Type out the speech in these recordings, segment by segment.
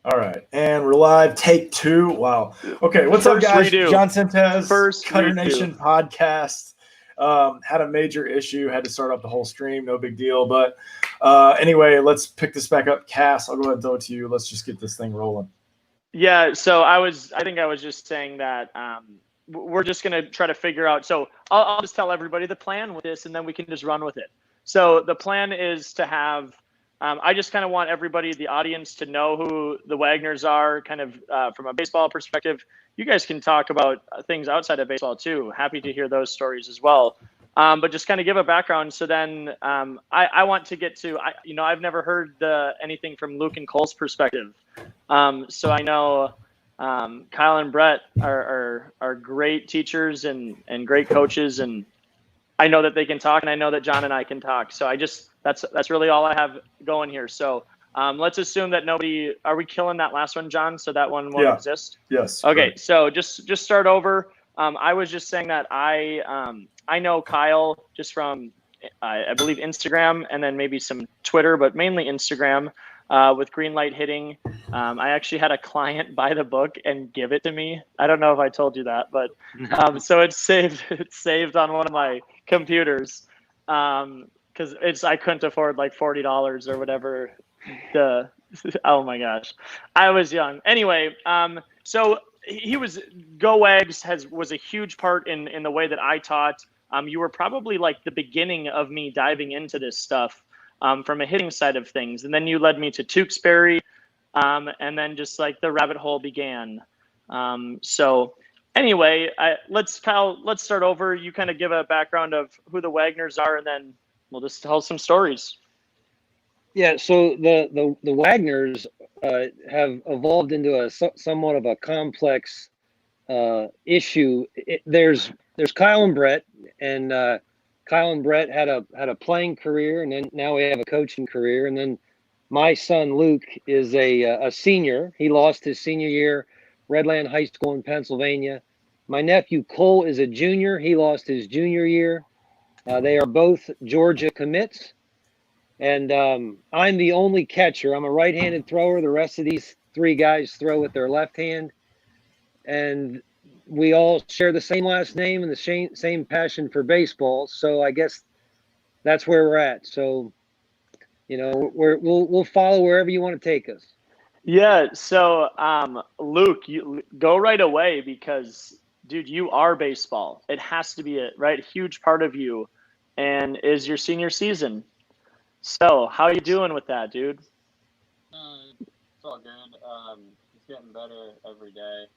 All right, and we're live. Take two. Wow. Okay, what's up, First guys? redo. John Sentez, First Cutternation podcast. Had a major issue. Had to start up the whole stream. No big deal. But anyway, let's pick this back up. Cass, I'll go ahead and throw it to you. Let's just get this thing rolling. Yeah, so I think I was just saying that we're just going to try to figure out. So I'll just tell everybody the plan with this, and then we can just run with it. So the plan is to have, I just kind of want everybody, the audience, to know who the Wagners are, kind of from a baseball perspective. You guys can talk about things outside of baseball too. Happy to hear those stories as well. But just kind of give a background. So then I want to get to, I've never heard anything from Luke and Cole's perspective. So I know Kyle and Brett are great teachers and great coaches, and I know that they can talk, and I know that John and I can talk. So that's really all I have going here. So let's assume that nobody, are we killing that last one, John? So that one won't exist? Yes. Okay, correct. so just start over. I was just saying that I know Kyle just from I believe Instagram and then maybe some Twitter, but mainly Instagram. With green light hitting, I actually had a client buy the book and give it to me. I don't know if I told you that, but so it's saved on one of my computers because I couldn't afford like $40 or whatever. Oh my gosh, I was young. Anyway, so he was Go Wags was a huge part in the way that I taught. You were probably like the beginning of me diving into this stuff. From a hitting side of things. And then you led me to Tewksbury, and then just like the rabbit hole began. So anyway, Kyle, let's start over. You kind of give a background of who the Wagners are, and then we'll just tell some stories. Yeah, so the Wagners have evolved into a somewhat of a complex issue. There's Kyle and Brett, and Kyle and Brett had a playing career, and then now we have a coaching career. And then my son Luke is a senior. He lost his senior year, Redland High School in Pennsylvania. My nephew Cole is a junior. He lost his junior year. They are both Georgia commits, and I'm the only catcher. I'm a right-handed thrower. The rest of these three guys throw with their left hand, and we all share the same last name and the same passion for baseball. So I guess that's where we're at. So, we'll follow wherever you want to take us. Yeah. So, Luke, you go right away because, dude, you are baseball. It has to be a huge part of you, and is your senior season. So, how are you doing with that, dude? It's all good. It's getting better every day.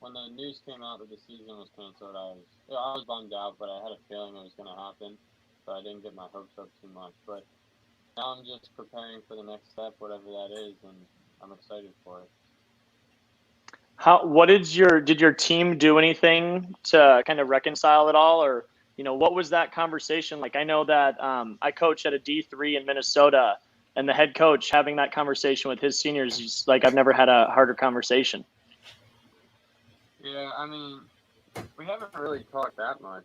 When the news came out that the season was canceled, I was bummed out, but I had a feeling it was going to happen, so I didn't get my hopes up too much. But now I'm just preparing for the next step, whatever that is, and I'm excited for it. Did your team do anything to kind of reconcile it all, or what was that conversation like? I know that I coached at a D3 in Minnesota, and the head coach having that conversation with his seniors, he's like, I've never had a harder conversation. Yeah, I mean, we haven't really talked that much.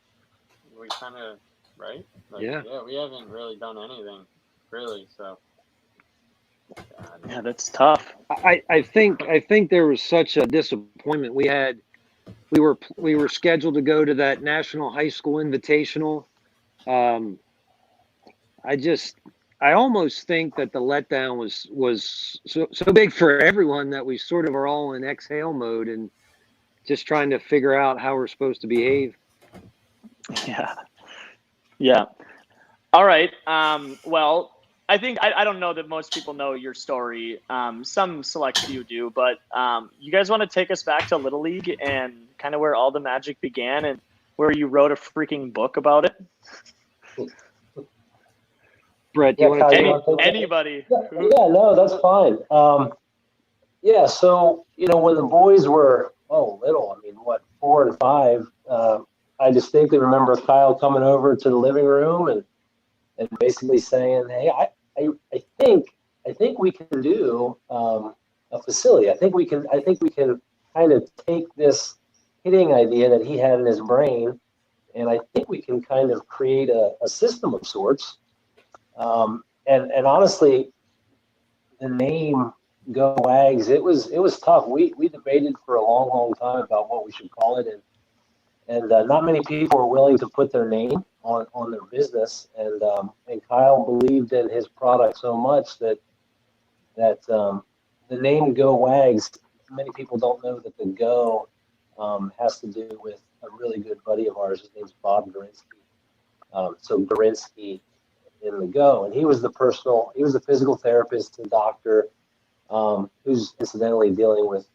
We kind of, right? Yeah, we haven't really done anything, really. So. Yeah, that's tough. I think there was such a disappointment. We were scheduled to go to that National High School Invitational. I almost think that the letdown was so big for everyone that we sort of are all in exhale mode and just trying to figure out how we're supposed to behave. Yeah. All right. Well, I think I don't know that most people know your story. Some select few do, but you guys want to take us back to Little League and kind of where all the magic began and where you wrote a freaking book about it? Brett, do you want to take anybody? Yeah, no, that's fine. Yeah, so when the boys were little, 4 and 5, I distinctly remember Kyle coming over to the living room and basically saying, "Hey, I think we can do a facility. I think we can kind of take this hitting idea that he had in his brain, and I think we can kind of create a system of sorts." And honestly, the name Go Wags. It was tough. We debated for a long time about what we should call it, and not many people were willing to put their name on their business. And Kyle believed in his product so much that the name Go Wags. Many people don't know that the Go has to do with a really good buddy of ours. His name's Bob Gorinsky. So Gorinsky in the Go, and he was the physical therapist and doctor who's incidentally dealing with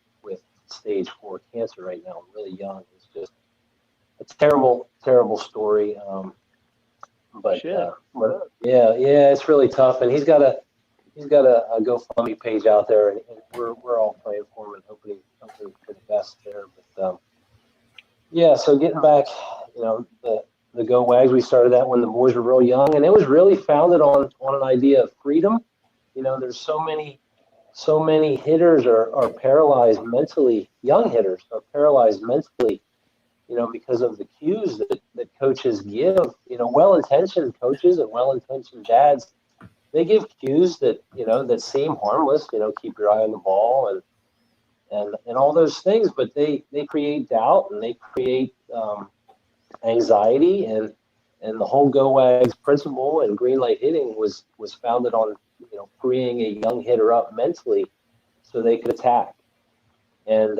stage 4 cancer right now, really young. It's just a terrible story. But yeah, it's really tough, and he's got a GoFundMe page out there, and we're all praying for him and hoping for the best there. But yeah, so getting back, the Go Wags, we started that when the boys were real young, and it was really founded on an idea of freedom. There's so many hitters are paralyzed mentally. Young hitters are paralyzed mentally, because of the cues that coaches give. Well-intentioned coaches and well-intentioned dads, they give cues that seem harmless. Keep your eye on the ball and all those things, but they create doubt and they create anxiety, and the whole Go Wags principle and green light hitting was founded on freeing a young hitter up mentally so they could attack. And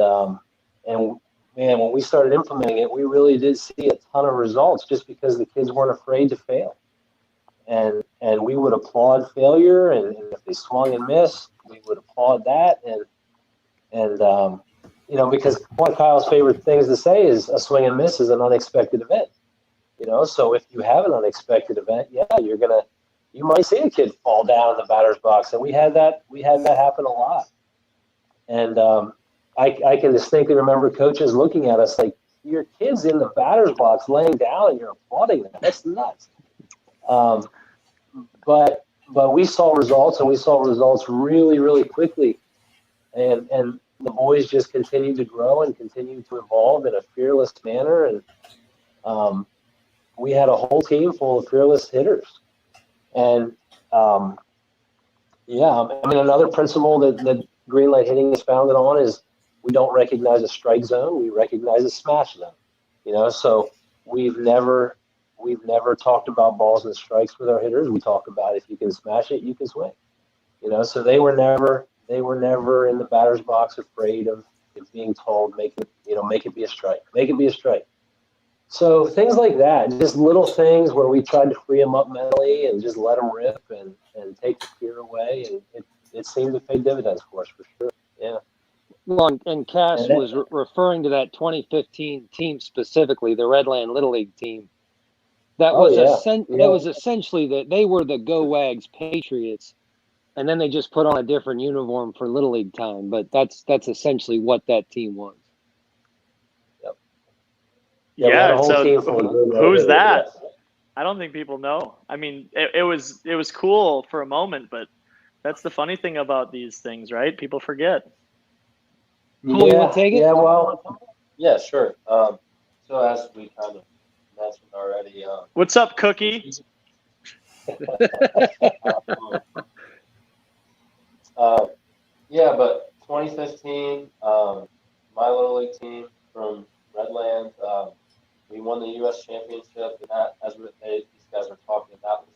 man, when we started implementing it, we really did see a ton of results just because the kids weren't afraid to fail. And we would applaud failure, and if they swung and missed, we would applaud that. And because one of Kyle's favorite things to say is a swing and miss is an unexpected event. So if you have an unexpected event, yeah, you might see a kid fall down in the batter's box, and we had that happen a lot. And I can distinctly remember coaches looking at us like, your kid's in the batter's box laying down and you're applauding that. That's nuts. But we saw results, and we saw results really, really quickly. And the boys just continued to grow and continued to evolve in a fearless manner. And we had a whole team full of fearless hitters. And another principle that green light hitting is founded on is we don't recognize a strike zone, we recognize a smash zone. So we've never talked about balls and strikes with our hitters. We talk about if you can smash it, you can swing. So they were never in the batter's box afraid of being told, make it be a strike, make it be a strike. So things like that, just little things where we tried to free them up mentally and just let them rip and take the fear away, and it seemed to pay dividends for us for sure. Yeah. Well, and Cass was referring to that 2015 team specifically, the Redland Little League team. That was essentially that they were the Go Wags Patriots, and then they just put on a different uniform for Little League time. But that's essentially what that team was. Yep. Yeah. So who's that? I don't think people know. I mean, it was cool for a moment, but that's the funny thing about these things, right? People forget. Cool, you want to take it? Yeah, well, yeah, sure. So as we kind of mentioned already, What's up, Cookie? Yeah, but 2015, my Little League team from Redland, we won the U.S. championship, and that, as these guys were talking, that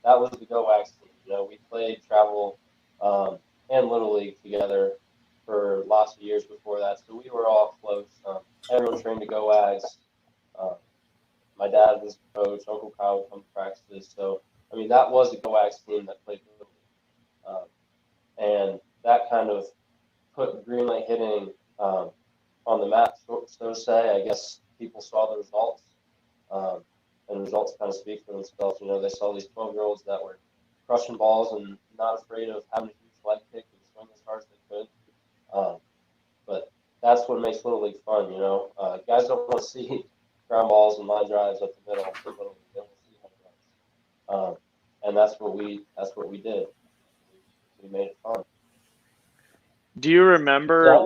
was the Go Wags team. We played travel and Little League together for lots of years before that, so we were all close. Everyone trained to Go Wags. My dad was the coach. Uncle Kyle would come to practices. So, I mean, that was the Go Wags team that played Little League. And that kind of put green light hitting on the map, so to say. I guess people saw the results, and the results kind of speak for themselves. They saw these 12-year-olds that were crushing balls and not afraid of having a huge leg kick and swing as hard as they could. But that's what makes Little League fun, Guys don't want to see ground balls and line drives up the middle. They want to see home runs. And that's what we did. We made it fun. Do you remember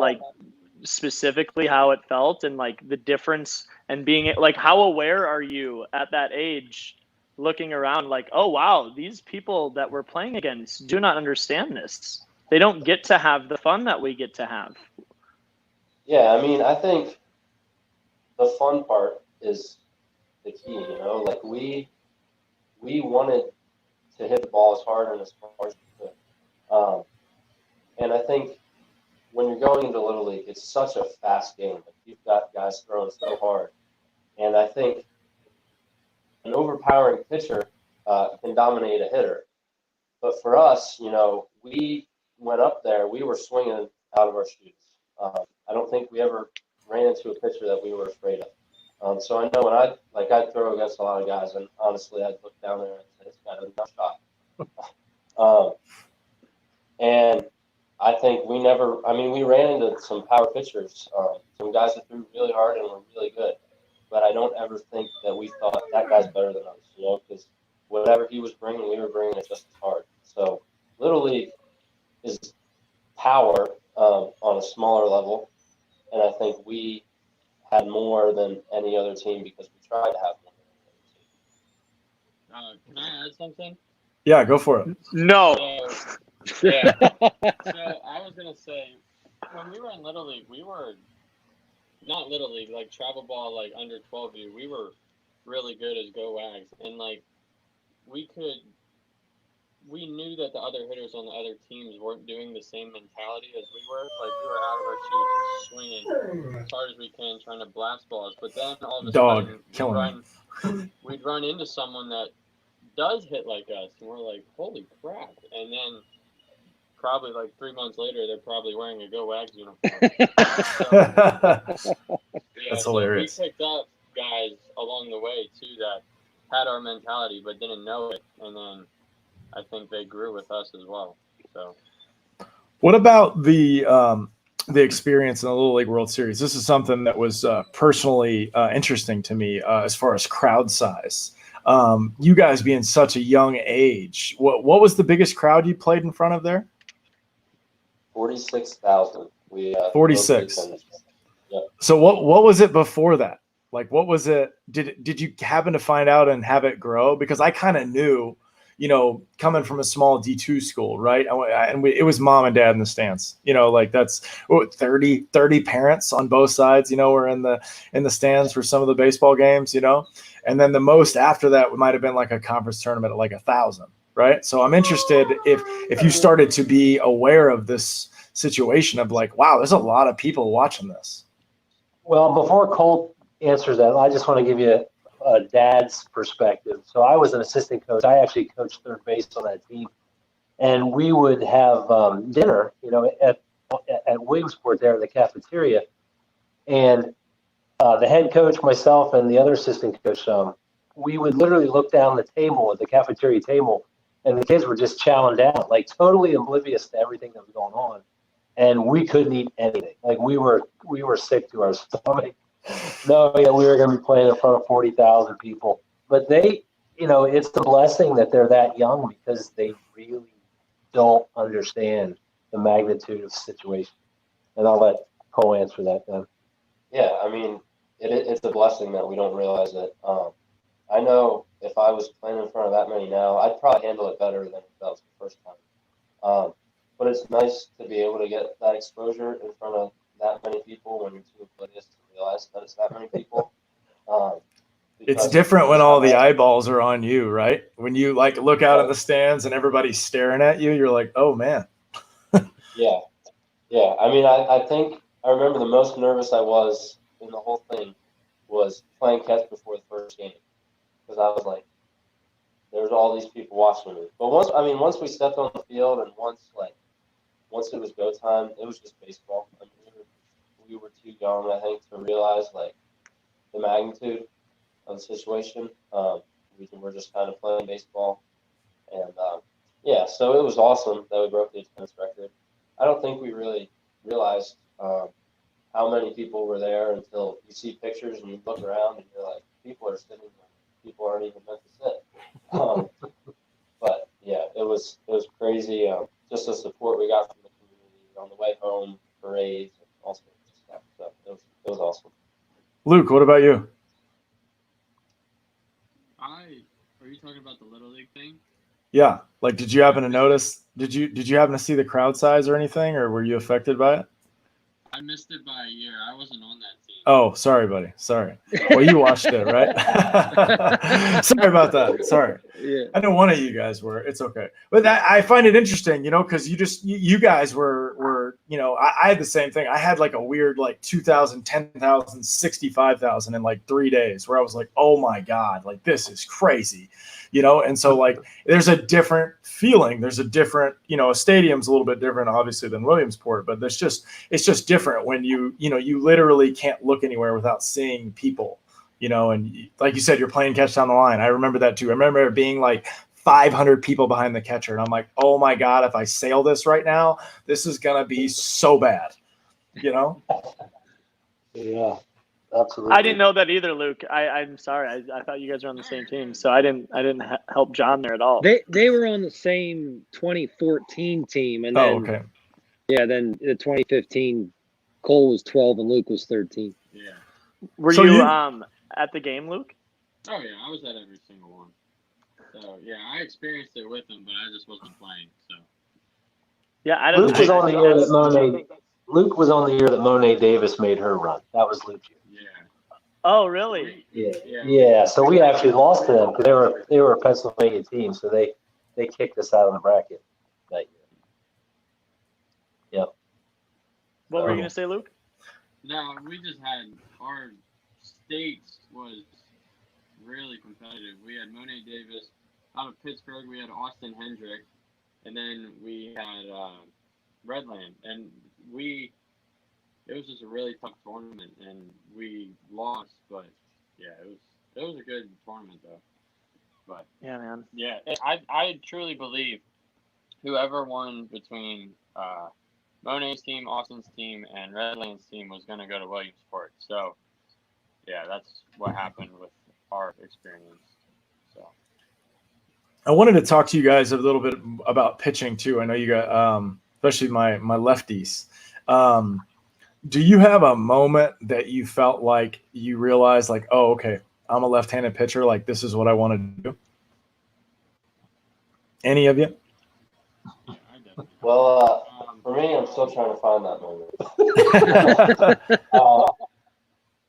specifically how it felt and the difference and being how aware are you at that age looking around oh wow, these people that we're playing against do not understand this? they don't get to have the fun that we get to have. Yeah, I mean, I think the fun part is the key, you know, like we wanted to hit the ball as hard and as far as we could. And I think when you're going into Little League, it's such a fast game. Like you've got guys throwing so hard. And I think an overpowering pitcher can dominate a hitter. But for us, you know, we went up there, we were swinging out of our shoes. I don't think we ever ran into a pitcher that we were afraid of. So I know when I'd throw against a lot of guys, and honestly, I'd look down there and say, this guy doesn't have a shot. And I think we ran into some power pitchers, some guys that threw really hard and were really good. But I don't ever think that we thought that guy's better than us, you know, because whatever he was bringing, we were bringing it just as hard. So Little League is power on a smaller level, and I think we had more than any other team because we tried to have more than any other team. Can I add something? Yeah, go for it. No. So, yeah. So I was gonna say, when we were in Little League, we were not Little League, like travel ball, like under 12U. We were really good as go wags, and like we knew that the other hitters on the other teams weren't doing the same mentality as we were. Like we were out of our shoes, swinging as hard as we can, trying to blast balls. But then all of a sudden, we'd run into someone that does hit like us, and we're like, holy crap! And then probably like 3 months later, they're probably wearing a Go Wags uniform. That's hilarious. We picked up guys along the way too that had our mentality but didn't know it, and then I think they grew with us as well. So, what about the experience in the Little League World Series? This is something that was personally interesting to me as far as crowd size. You guys being such a young age, what was the biggest crowd you played in front of there? 46,000. 46. Yep. So what was it before that? Like, what was it? Did you happen to find out and have it grow? Because I kind of knew, you know, coming from a small D2 school, right? It was mom and dad in the stands, you know, like that's 30 parents on both sides, you know, were in the stands for some of the baseball games, you know, and then the most after that might have been like a conference tournament at like 1,000, right? So I'm interested if you started to be aware of this situation of like, wow, there's a lot of people watching this. Well, before Colt answers that, I just want to give you a dad's perspective. So I was an assistant coach. I actually coached third base on that team, and we would have dinner, you know, at Williamsport there in the cafeteria, and the head coach, myself, and the other assistant coach, we would literally look down the table at the cafeteria table, and the kids were just chowing down, like totally oblivious to everything that was going on, and we couldn't eat anything. Like we were sick to our stomach. No, we were going to be playing in front of 40,000 people. But they, you know, it's a blessing that they're that young because they really don't understand the magnitude of the situation. And I'll let Cole answer that then. Yeah, I mean, it's a blessing that we don't realize it. I know if I was playing in front of that many now, I'd probably handle it better than if that was the first time. But it's nice to be able to get that exposure in front of that many people when you're too oblivious to realize that it's that many people. It's different when all the eyeballs are on you, right? When you like look out at the stands and everybody's staring at you, you're like, oh man. Yeah. I mean, I think I remember the most nervous I was in the whole thing was playing catch before the first game because I was like, there's all these people watching me. But once we stepped on the field and once it was go time, it was just baseball. I mean, we were too young, I think, to realize like the magnitude of the situation. We're just kind of playing baseball, and so it was awesome that we broke the attendance record. I don't think we really realized how many people were there until you see pictures and you look around and you're like, people are sitting there. People aren't even meant to sit. But yeah, it was crazy. Just the support we got from the community on the way home, parades, and all sorts of stuff. So it was awesome. Luke, what about you? Are you talking about the Little League thing? Yeah. Like, did you happen to notice Did you happen to see the crowd size or anything, or were you affected by it? I missed it by a year. I wasn't on that team. Oh, sorry, buddy. Sorry. Well, you watched it, right? Sorry about that. Sorry. Yeah. I know one of you guys were. It's okay. But I find it interesting, because you guys were, I had the same thing. I had like a weird 2,000, 10,000, 65,000 in like 3 days where I was like, oh my God, like this is crazy, And so there's a different feeling. There's a different, a stadium's a little bit different, obviously, than Williamsport, but it's just different when you literally can't look anywhere without seeing people. And like you said, you're playing catch down the line. I remember that too. I remember it being like 500 people behind the catcher. And I'm like, oh my God, if I sail this right now, this is going to be so bad, Yeah, absolutely. I didn't know that either, Luke. I'm sorry. I thought you guys were on the same team, so I didn't help John there at all. They were on the same 2014 team, and then okay. Yeah, then the 2015, Cole was 12 and Luke was 13. Yeah. Were So you you- at the game, Luke? Oh yeah, I was at every single one. So yeah, I experienced it with them, but I just wasn't playing. So Yeah, I Luke was I- on the year that Monet. Luke was on the year that Monet Davis made her run. That was Luke. yeah. Oh, really? Yeah. So we actually lost to them because they were a Pennsylvania team, so they kicked us out of the bracket that year. Yep. What were you gonna say, Luke? No, we just had our states was really competitive. We had Monet Davis out of Pittsburgh. We had Austin Hendrick, and then we had Redland, and it was just a really tough tournament, and we lost. But yeah, it was a good tournament though. But Yeah, man. yeah, I truly believe whoever won between Monet's team, Austin's team, and Redland's team was going to go to Williamsport. So yeah, that's what happened with our experience. So I wanted to talk to you guys a little bit about pitching too. I know you got, especially my lefties. Do you have a moment that you felt like you realized like, oh, okay, I'm a left-handed pitcher. Like this is what I want to do. Any of you? yeah, I definitely. Well, for me, I'm still trying to find that moment.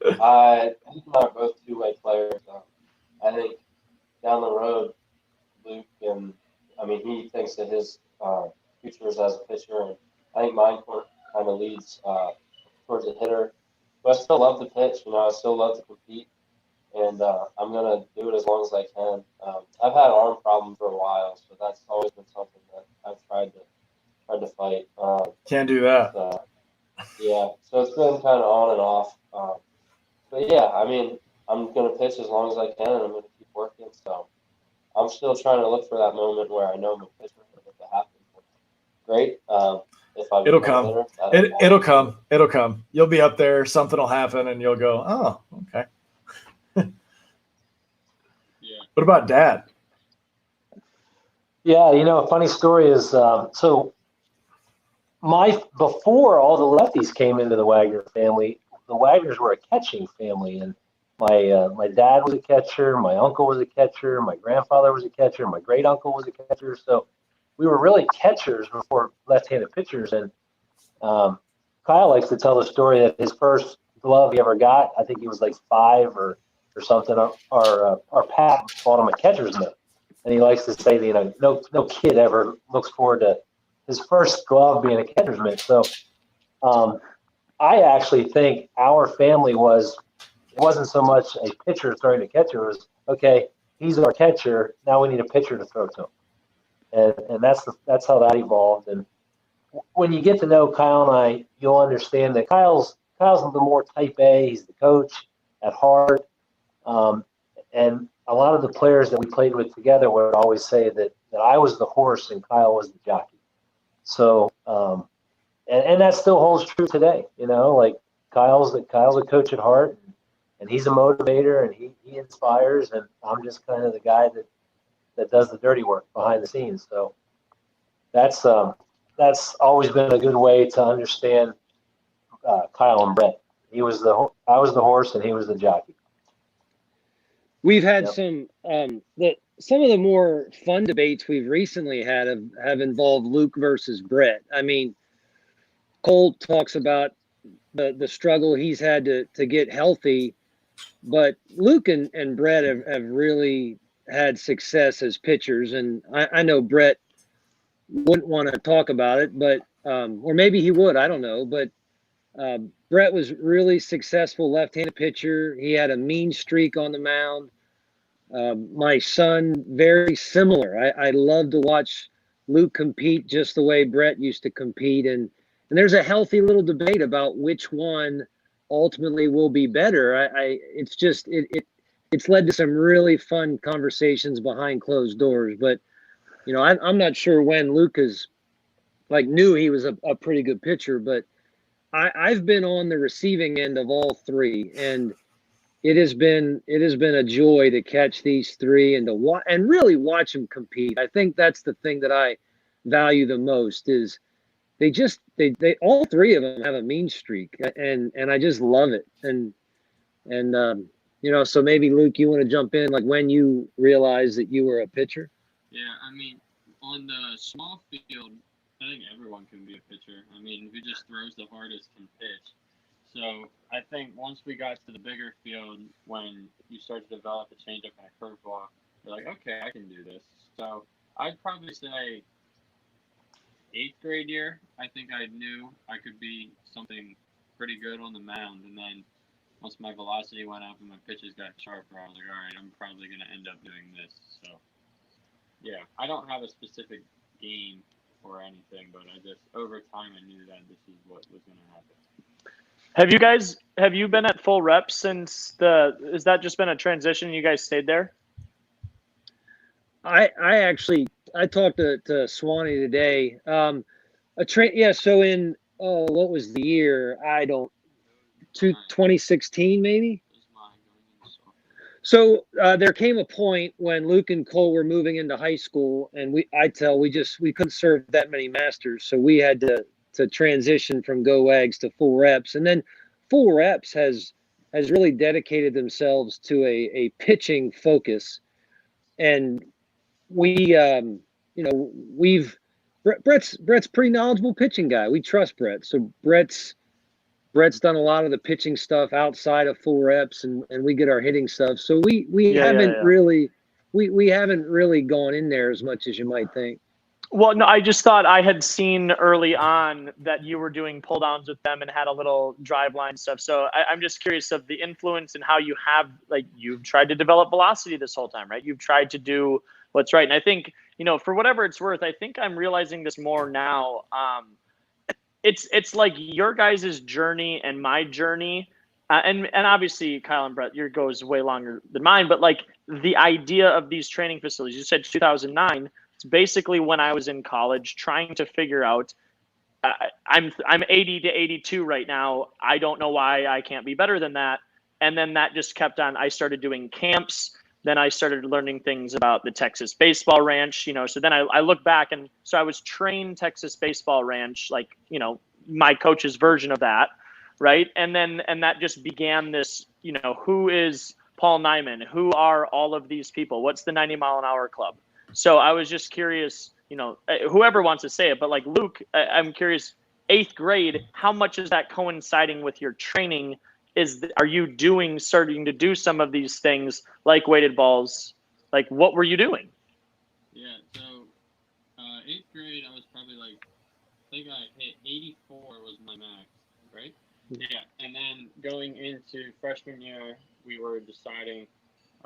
He and I are both two-way players. I think down the road, Luke he thinks that his future is as a pitcher, and I think mine kind of leads towards a hitter. But I still love to pitch. I still love to compete, and I'm gonna do it as long as I can. I've had arm problems for a while, so that's always been something that I've tried to fight. Can't do that. Yeah, so it's been kind of on and off. But yeah, I'm going to pitch as long as I can, and I'm going to keep working. So I'm still trying to look for that moment where I know I'm a pitcher, and if it happens, great. If I It'll become come. a hitter, It'll come. It'll come. You'll be up there. Something will happen, and you'll go, oh, okay. Yeah. What about Dad? Yeah, a funny story is so before all the lefties came into the Wagner family, the Wagners were a catching family, and my dad was a catcher, my uncle was a catcher, my grandfather was a catcher, my great uncle was a catcher. So we were really catchers before left-handed pitchers. And Kyle likes to tell the story that his first glove he ever got, I think he was like 5 or something. Our Pat bought him a catcher's mitt, and he likes to say that no kid ever looks forward to his first glove being a catcher's mitt. So I actually think our family wasn't so much a pitcher throwing to catcher. It was, okay, he's our catcher. Now we need a pitcher to throw to him. And that's how that evolved. And when you get to know Kyle and I, you'll understand that Kyle's the more type A. He's the coach at heart. And a lot of the players that we played with together would always say that I was the horse and Kyle was the jockey. So, and that still holds true today. Like Kyle's a coach at heart, and he's a motivator, and he inspires, and I'm just kind of the guy that does the dirty work behind the scenes. So that's always been a good way to understand Kyle and Brett. I was the horse, and he was the jockey. We've had Yep. some the some of the more fun debates we've recently had have involved Luke versus Brett. I mean, Cole talks about the struggle he's had to get healthy, but Luke and Brett have really had success as pitchers. And I know Brett wouldn't want to talk about it, but or maybe he would, I don't know. But Brett was really successful left-handed pitcher. He had a mean streak on the mound. My son, very similar. I love to watch Luke compete just the way Brett used to compete, and there's a healthy little debate about which one ultimately will be better. It's just it's led to some really fun conversations behind closed doors. But I'm not sure when Luke is knew he was a pretty good pitcher, but I've been on the receiving end of all three, and it has been a joy to catch these three and to and really watch them compete. I think that's the thing that I value the most is they all three of them have a mean streak, and I just love it. And so maybe Luke, you want to jump in, like when you realized that you were a pitcher? Yeah, I mean, on the small field, I think everyone can be a pitcher. I mean, who just throws the hardest can pitch. So I think once we got to the bigger field, when you start to develop a changeup and a curveball, you're like, okay, I can do this. So I'd probably say 8th grade year, I think I knew I could be something pretty good on the mound. And then once my velocity went up and my pitches got sharper, I was like, all right, I'm probably going to end up doing this. So, yeah, I don't have a specific game or anything, but I just, over time, I knew that this is what was going to happen. Have you been at full reps since has that just been a transition? You guys stayed there? I talked to Swanee today. So in what was the year? 2016 maybe. So there came a point when Luke and Cole were moving into high school, and we couldn't serve that many masters, so we had to transition from go eggs to full reps. And then full reps has really dedicated themselves to a pitching focus. And Brett's pretty knowledgeable pitching guy. We trust Brett. So Brett's done a lot of the pitching stuff outside of full reps, and we get our hitting stuff. So we haven't really gone in there as much as you might think. Well, no, I just thought I had seen early on that you were doing pull downs with them and had a little drive line stuff. So I'm just curious of the influence and how you have, you've tried to develop velocity this whole time, right? You've tried to do what's right. And I think, for whatever it's worth, I think I'm realizing this more now. It's like your guys' journey and my journey. And obviously Kyle and Brett, your goes way longer than mine, but the idea of these training facilities, you said 2009, it's basically when I was in college trying to figure out, I'm 80 to 82 right now. I don't know why I can't be better than that. And then that just kept on. I started doing camps. Then I started learning things about the Texas Baseball Ranch, so then I look back, and so I was trained Texas Baseball Ranch, my coach's version of that. Right. And that just began this, who is Paul Nyman? Who are all of these people? What's the 90-mile-an-hour club? So I was just curious, whoever wants to say it, but Luke, I'm curious, 8th grade, how much is that coinciding with your training? Are you starting to do some of these things like weighted balls? What were you doing? Yeah. So 8th grade, I was probably I think I hit 84 was my max, right? Yeah. And then going into freshman year, we were deciding,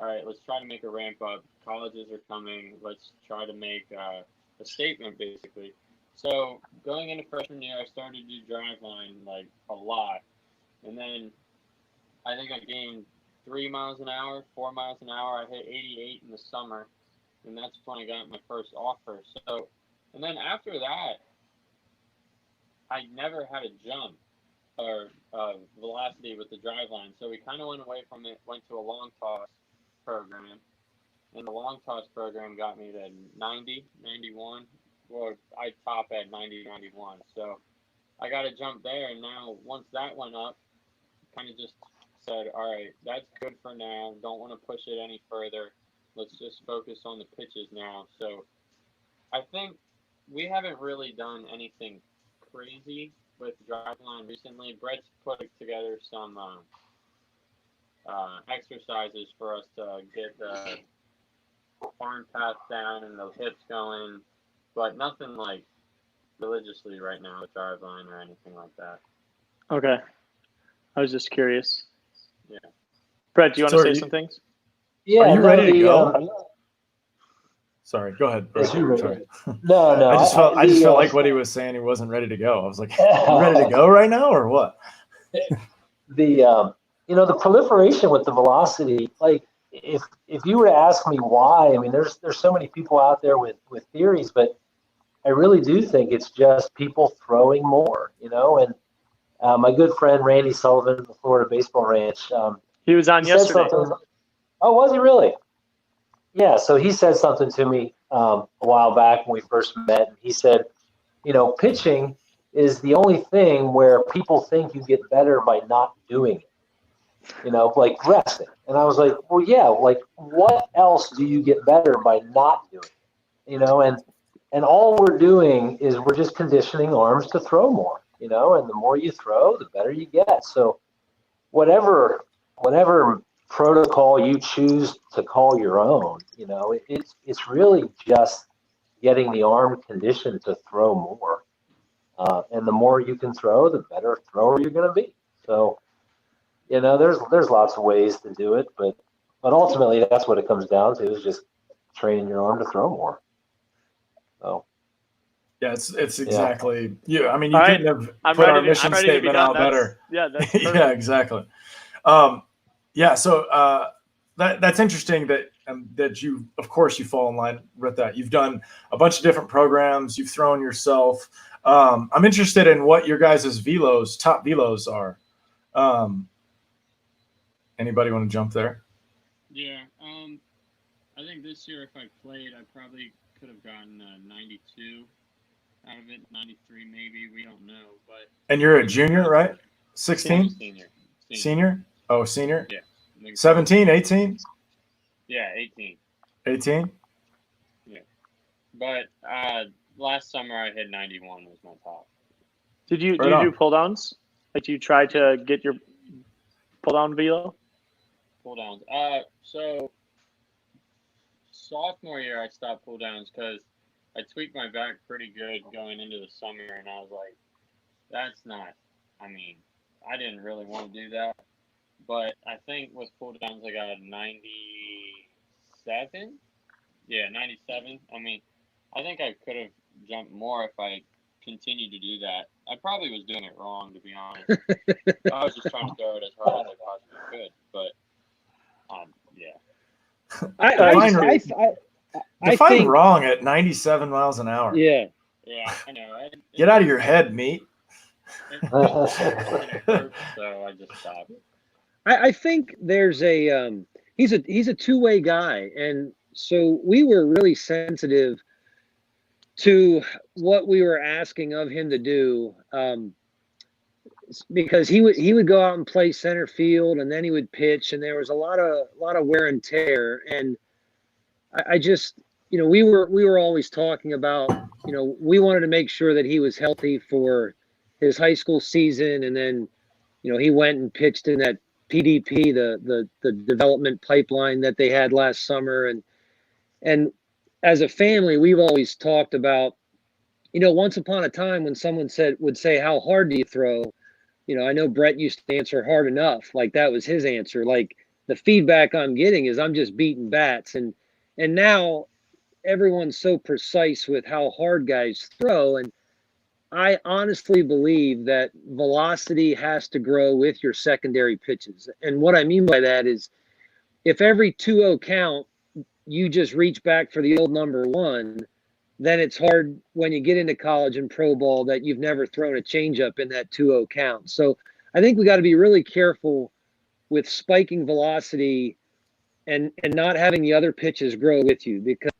all right, let's try to make a ramp up. Colleges are coming. Let's try to make a statement, basically. So going into freshman year, I started to do drive line a lot. And then I think I gained 3 miles an hour, 4 miles an hour. I hit 88 in the summer. And that's when I got my first offer. So, and then after that, I never had a jump or velocity with the drive line. So we kind of went away from it, went to a long toss program. And the long toss program got me to 90, 91. Well, I top at 90, 91. So I got to jump there. And now once that went up, kind of just said, all right, that's good for now. Don't want to push it any further. let's just focus on the pitches now. So I think we haven't really done anything crazy with Driveline recently. Brett's put together some exercises for us to get the arm path down and the hips going, but nothing like religiously right now with Driveline or anything like that. Okay. I was just curious. Yeah. Brett, do you want to Sorry, say some things? Yeah, Are you no, ready to the, go? Sorry, go ahead. Yes, Brett. you're ready. Sorry. No. I just felt like what he was saying, he wasn't ready to go. I was like, you ready to go right now or what? the proliferation with the velocity, like if you were to ask me why, I mean, there's so many people out there with theories, but I really do think it's just people throwing more, and my good friend Randy Sullivan of the Florida Baseball Ranch, He was on he said yesterday. something. Oh, was he really? Yeah, so he said something to me a while back when we first met. He said, pitching is the only thing where people think you get better by not doing it, like resting. And I was like, well, yeah, like what else do you get better by not doing it? And all we're doing is we're just conditioning arms to throw more, and the more you throw, the better you get. So whatever protocol you choose to call your own, it's really just getting the arm conditioned to throw more. And the more you can throw, the better thrower you're going to be. So, there's lots of ways to do it, but ultimately that's what it comes down to, is just training your arm to throw more. So. Yeah, it's exactly. Yeah, I mean, you All couldn't right. have put our mission I'm ready to be statement done. out better. Yeah, that's perfect. Yeah, exactly. Yeah, so that's interesting that you, of course, you fall in line with that. You've done a bunch of different programs. You've thrown yourself. I'm interested in what your guys' top velos are. Anybody want to jump there? Yeah. I think this year, if I played, I probably could have gotten 92 out of it, 93 maybe. We don't know, but. And you're a junior, right? 16? Senior. Senior? Oh, senior? Yeah. 17, 18? Yeah, 18. 18? Yeah. But last summer I hit 91 was my top. Did you Right on. do pull downs? Like, do you try to get your pull down velo? Pull downs. So sophomore year I stopped pull downs because I tweaked my back pretty good going into the summer, and I was like, that's not. I mean, I didn't really want to do that, but I think with pull downs I got a 97. Yeah, 97. I mean, I think I could have jumped more if I continued to do that. I probably was doing it wrong, to be honest. I was just trying to throw it as hard as I possibly could, but yeah. I Define think wrong at 97 miles an hour. Yeah. Yeah, I know. Get out of your head, meat. So I just stopped. I think there's he's a two-way guy, and so we were really sensitive to what we were asking of him to do, because he would go out and play center field, and then he would pitch, and there was a lot of wear and tear, and I just, we were always talking about, we wanted to make sure that he was healthy for his high school season, and then he went and pitched in that PDP, the development pipeline that they had last summer, and as a family, we've always talked about, once upon a time when someone would say, how hard do you throw? I know Brett used to answer hard enough. Like, that was his answer. Like, the feedback I'm getting is I'm just beating bats. And now everyone's so precise with how hard guys throw. And I honestly believe that velocity has to grow with your secondary pitches. And what I mean by that is, if every 2-0 count, you just reach back for the old number one, then it's hard when you get into college and pro ball that you've never thrown a changeup in that 2-0 count. So I think we got to be really careful with spiking velocity and not having the other pitches grow with you, because.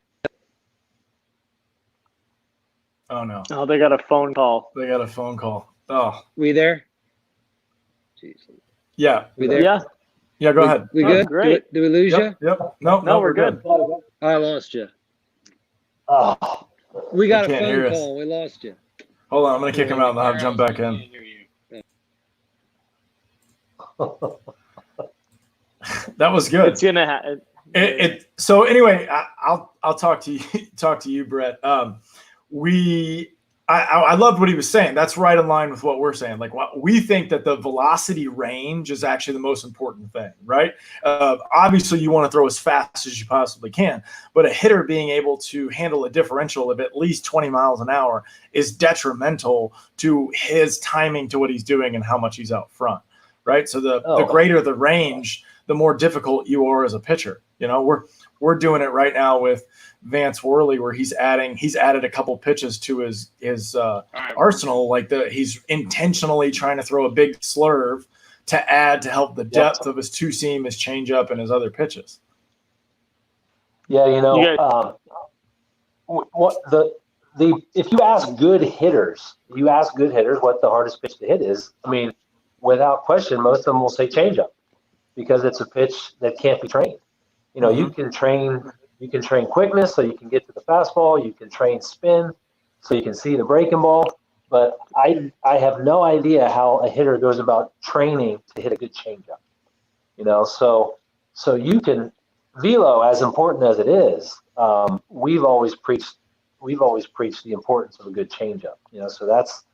Oh, no. Oh, they got a phone call. Oh. We there? Jeez. Yeah. We there? Yeah. Yeah, go ahead. We Oh, good? great. Do we lose Yep. No, we're good. you? I lost you. Oh, We got a can't phone hear us. call. We lost you. Hold on, I'm gonna kick him out and I'll have jump back We in. can't hear you. That was good. It's gonna happen. So anyway, I'll talk to you, Brett. I loved what he was saying. That's right in line with what we're saying. Like, we think that the velocity range is actually the most important thing, right? Obviously, you want to throw as fast as you possibly can, but a hitter being able to handle a differential of at least 20 miles an hour is detrimental to his timing, to what he's doing, and how much he's out front, right? So the greater the range, the more difficult you are as a pitcher. You know, we're doing it right now with Vance Worley, where he's added a couple pitches to his arsenal. Like he's intentionally trying to throw a big slurve to add to help the depth of his two seam, his changeup, and his other pitches. Yeah, if you ask good hitters, what the hardest pitch to hit is. I mean, without question, most of them will say changeup because it's a pitch that can't be trained. You know, you can train quickness so you can get to the fastball. You can train spin so you can see the breaking ball. But I have no idea how a hitter goes about training to hit a good changeup. You know, so you can velo, as important as it is. We've always preached the importance of a good changeup. You know, so that's,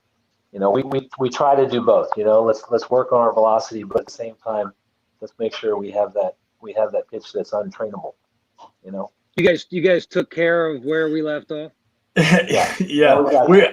you know, we try to do both. You know, let's work on our velocity, but at the same time, let's make sure we have that pitch that's untrainable. You know. You guys took care of where we left off. Yeah.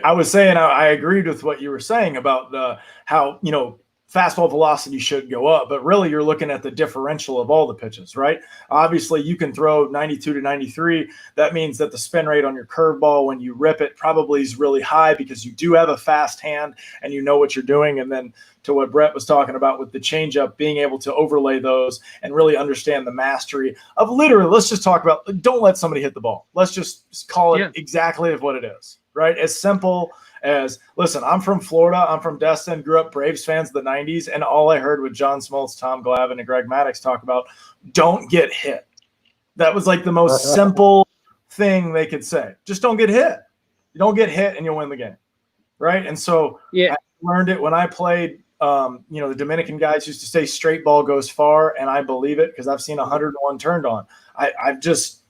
I was saying I agreed with what you were saying about how, you know, fastball velocity should go up, but really you're looking at the differential of all the pitches, right? Obviously, you can throw 92 to 93. That means that the spin rate on your curveball when you rip it probably is really high because you do have a fast hand and you know what you're doing. And then to what Brett was talking about with the changeup, being able to overlay those and really understand the mastery of literally, let's just talk about, don't let somebody hit the ball. Let's just call it exactly what it is, right? As simple as, listen, I'm from Florida. I'm from Destin, grew up Braves fans of the 90s, and all I heard with John Smoltz, Tom Glavine, and Greg Maddux talk about, don't get hit. That was like the most simple thing they could say. Just don't get hit. You don't get hit and you'll win the game, right? And so I learned it when I played. The Dominican guys used to say straight ball goes far, and I believe it because I've seen 101 turned on. I just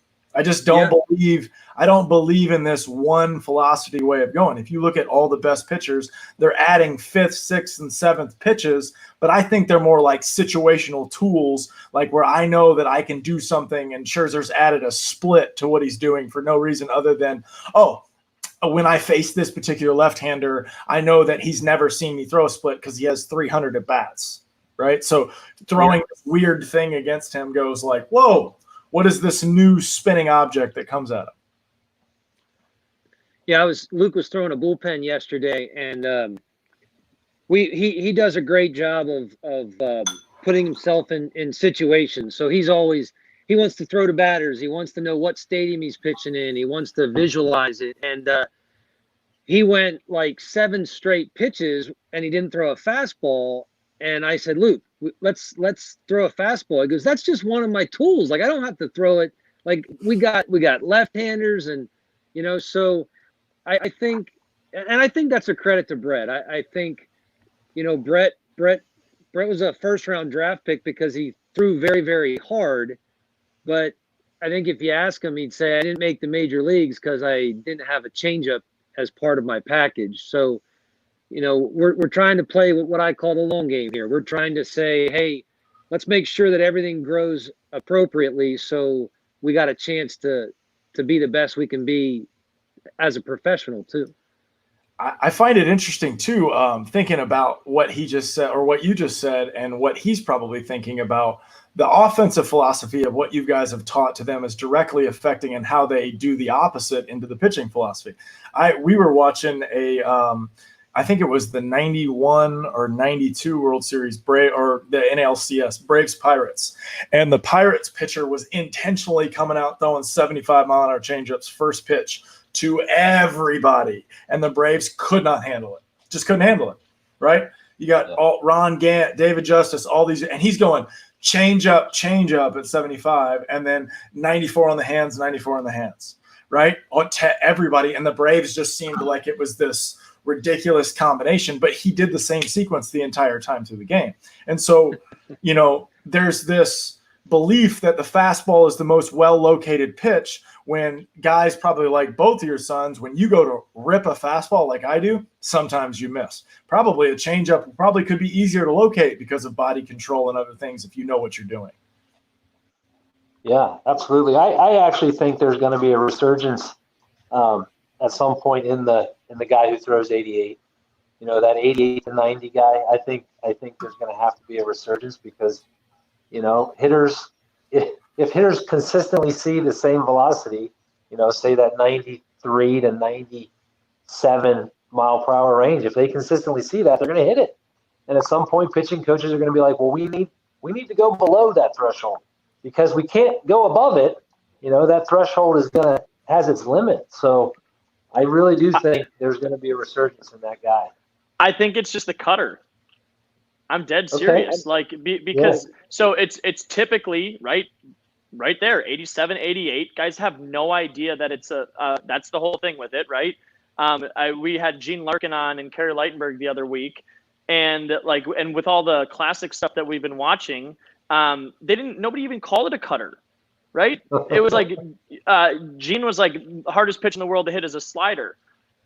don't believe – I don't believe in this one philosophy way of going. If you look at all the best pitchers, they're adding 5th, 6th, and 7th pitches, but I think they're more like situational tools, like where I know that I can do something, and Scherzer's added a split to what he's doing for no reason other than, when I face this particular left-hander, I know that he's never seen me throw a split because he has 300 at-bats, right? So throwing this weird thing against him goes like, whoa, what is this new spinning object that comes at him? Yeah, Luke was throwing a bullpen yesterday, and he does a great job of putting himself in situations. So he wants to throw to batters. He wants to know what stadium he's pitching in. He wants to visualize it. And he went like 7 straight pitches, and he didn't throw a fastball. And I said, Luke, let's throw a fastball. He goes, that's just one of my tools. Like, I don't have to throw it. Like, we got left-handers, and so I think that's a credit to Brett. I think Brett was a first-round draft pick because he threw very, very hard. But I think if you ask him, he'd say, I didn't make the major leagues because I didn't have a changeup as part of my package. So, we're trying to play what I call the long game here. We're trying to say, hey, let's make sure that everything grows appropriately so we got a chance to be the best we can be as a professional too. I find it interesting too, thinking about what he just said or what you just said and what he's probably thinking about. The offensive philosophy of what you guys have taught to them is directly affecting and how they do the opposite into the pitching philosophy. We were watching I think it was the 91 or 92 World Series or the NLCS Braves Pirates. And the Pirates pitcher was intentionally coming out throwing 75-mile-an-hour changeups first pitch to everybody. And the Braves could not handle it. Just couldn't handle it, right? You got Ron Gant, David Justice, all these, and he's going change up at 75, and then 94 on the hands, 94 on the hands, right? To everybody. And the Braves just seemed like it was this ridiculous combination, but he did the same sequence the entire time through the game. And so, there's this belief that the fastball is the most well-located pitch, when guys probably like both of your sons, when you go to rip a fastball like I do, sometimes you miss. Probably a changeup probably could be easier to locate because of body control and other things if you know what you're doing. Yeah, absolutely. I actually think there's going to be a resurgence at some point in the guy who throws 88. That 88 to 90 guy. I think there's going to have to be a resurgence because hitters, if hitters consistently see the same velocity, say that 93 to 97 mile per hour range, if they consistently see that, they're going to hit it. And at some point, pitching coaches are going to be like, well, we need to go below that threshold because we can't go above it. That threshold has its limit. So I really do think there's going to be a resurgence in that guy. I think it's just the cutter. I'm dead serious. Because so it's typically right there, 87, 88. Guys have no idea that it's that's the whole thing with it, right? We had Gene Larkin on and Kerry Lightenberg the other week, and with all the classic stuff that we've been watching, nobody even called it a cutter, right? It was like Gene was like, hardest pitch in the world to hit is a slider.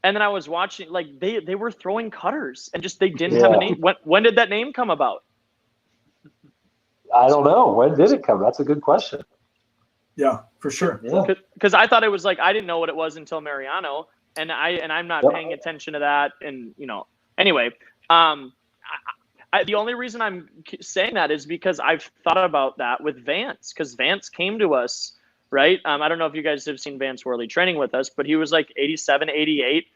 And then I was watching, they were throwing cutters and just they didn't have a name. When did that name come about? I don't know. When did it come? That's a good question. Yeah, for sure. Yeah. Because I thought it was I didn't know what it was until Mariano, and I'm not paying attention to that. And anyway, the only reason I'm saying that is because I've thought about that with Vance, because Vance came to us. Right. I don't know if you guys have seen Vance Worley training with us, but he was 87, 88,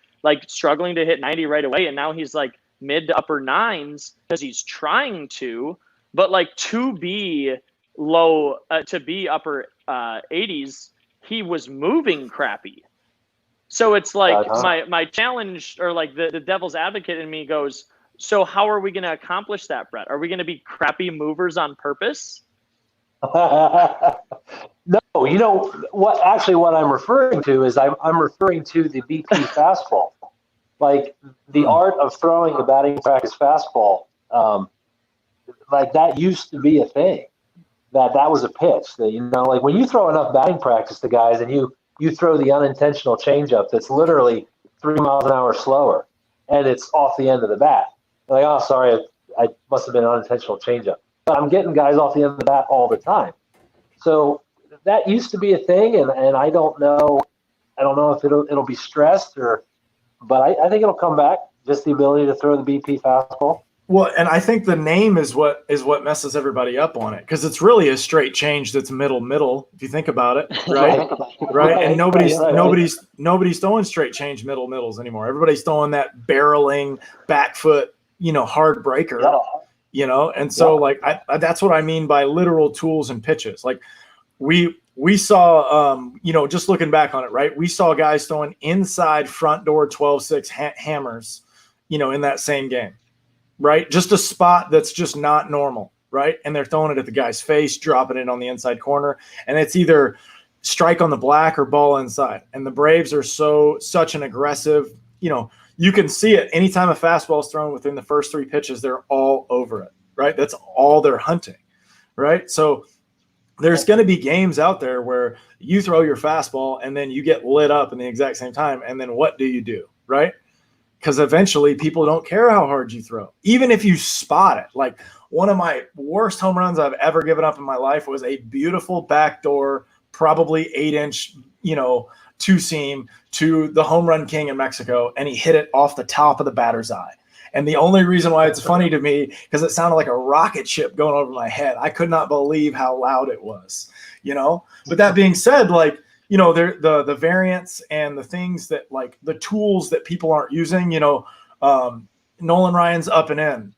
struggling to hit 90 right away. And now he's mid to upper nines because he's trying to, but to be low, to be upper 80s, he was moving crappy. So it's my challenge, or the devil's advocate in me goes, so how are we going to accomplish that, Brett? Are we going to be crappy movers on purpose? No, what I'm referring to is I'm referring to the BP fastball, the art of throwing a batting practice fastball. That used to be a thing. That was a pitch. That when you throw enough batting practice to guys and you throw the unintentional changeup that's literally 3 miles an hour slower, and it's off the end of the bat. Oh, sorry, I must have been an unintentional changeup. But I'm getting guys off the end of the bat all the time. So that used to be a thing, and I don't know if it'll be stressed but I think it'll come back. Just the ability to throw the BP fastball. Well, and I think the name is what messes everybody up on it, because it's really a straight change that's middle if you think about it, right? Right. And nobody's throwing straight change middles anymore. Everybody's throwing that barreling back foot, hard breaker. Yeah. And so that's what I mean by literal tools and pitches. We saw, just looking back on it, right? We saw guys throwing inside front door 12-6 hammers, in that same game, right? Just a spot that's just not normal, right? And they're throwing it at the guy's face, dropping it on the inside corner, and it's either strike on the black or ball inside. And the Braves are such an aggressive, you can see it anytime a fastball is thrown within the first 3 pitches, they're all over it, right? That's all they're hunting, right? So there's going to be games out there where you throw your fastball and then you get lit up in the exact same time. And then what do you do, right? Because eventually people don't care how hard you throw, even if you spot it. One of my worst home runs I've ever given up in my life was a beautiful backdoor, probably 8-inch, two-seam to the home run king in Mexico, and he hit it off the top of the batter's eye. And the only reason why it's funny to me, because it sounded like a rocket ship going over my head. I could not believe how loud it was, But that being said, the variants and the things that, the tools that people aren't using, Nolan Ryan's up and in.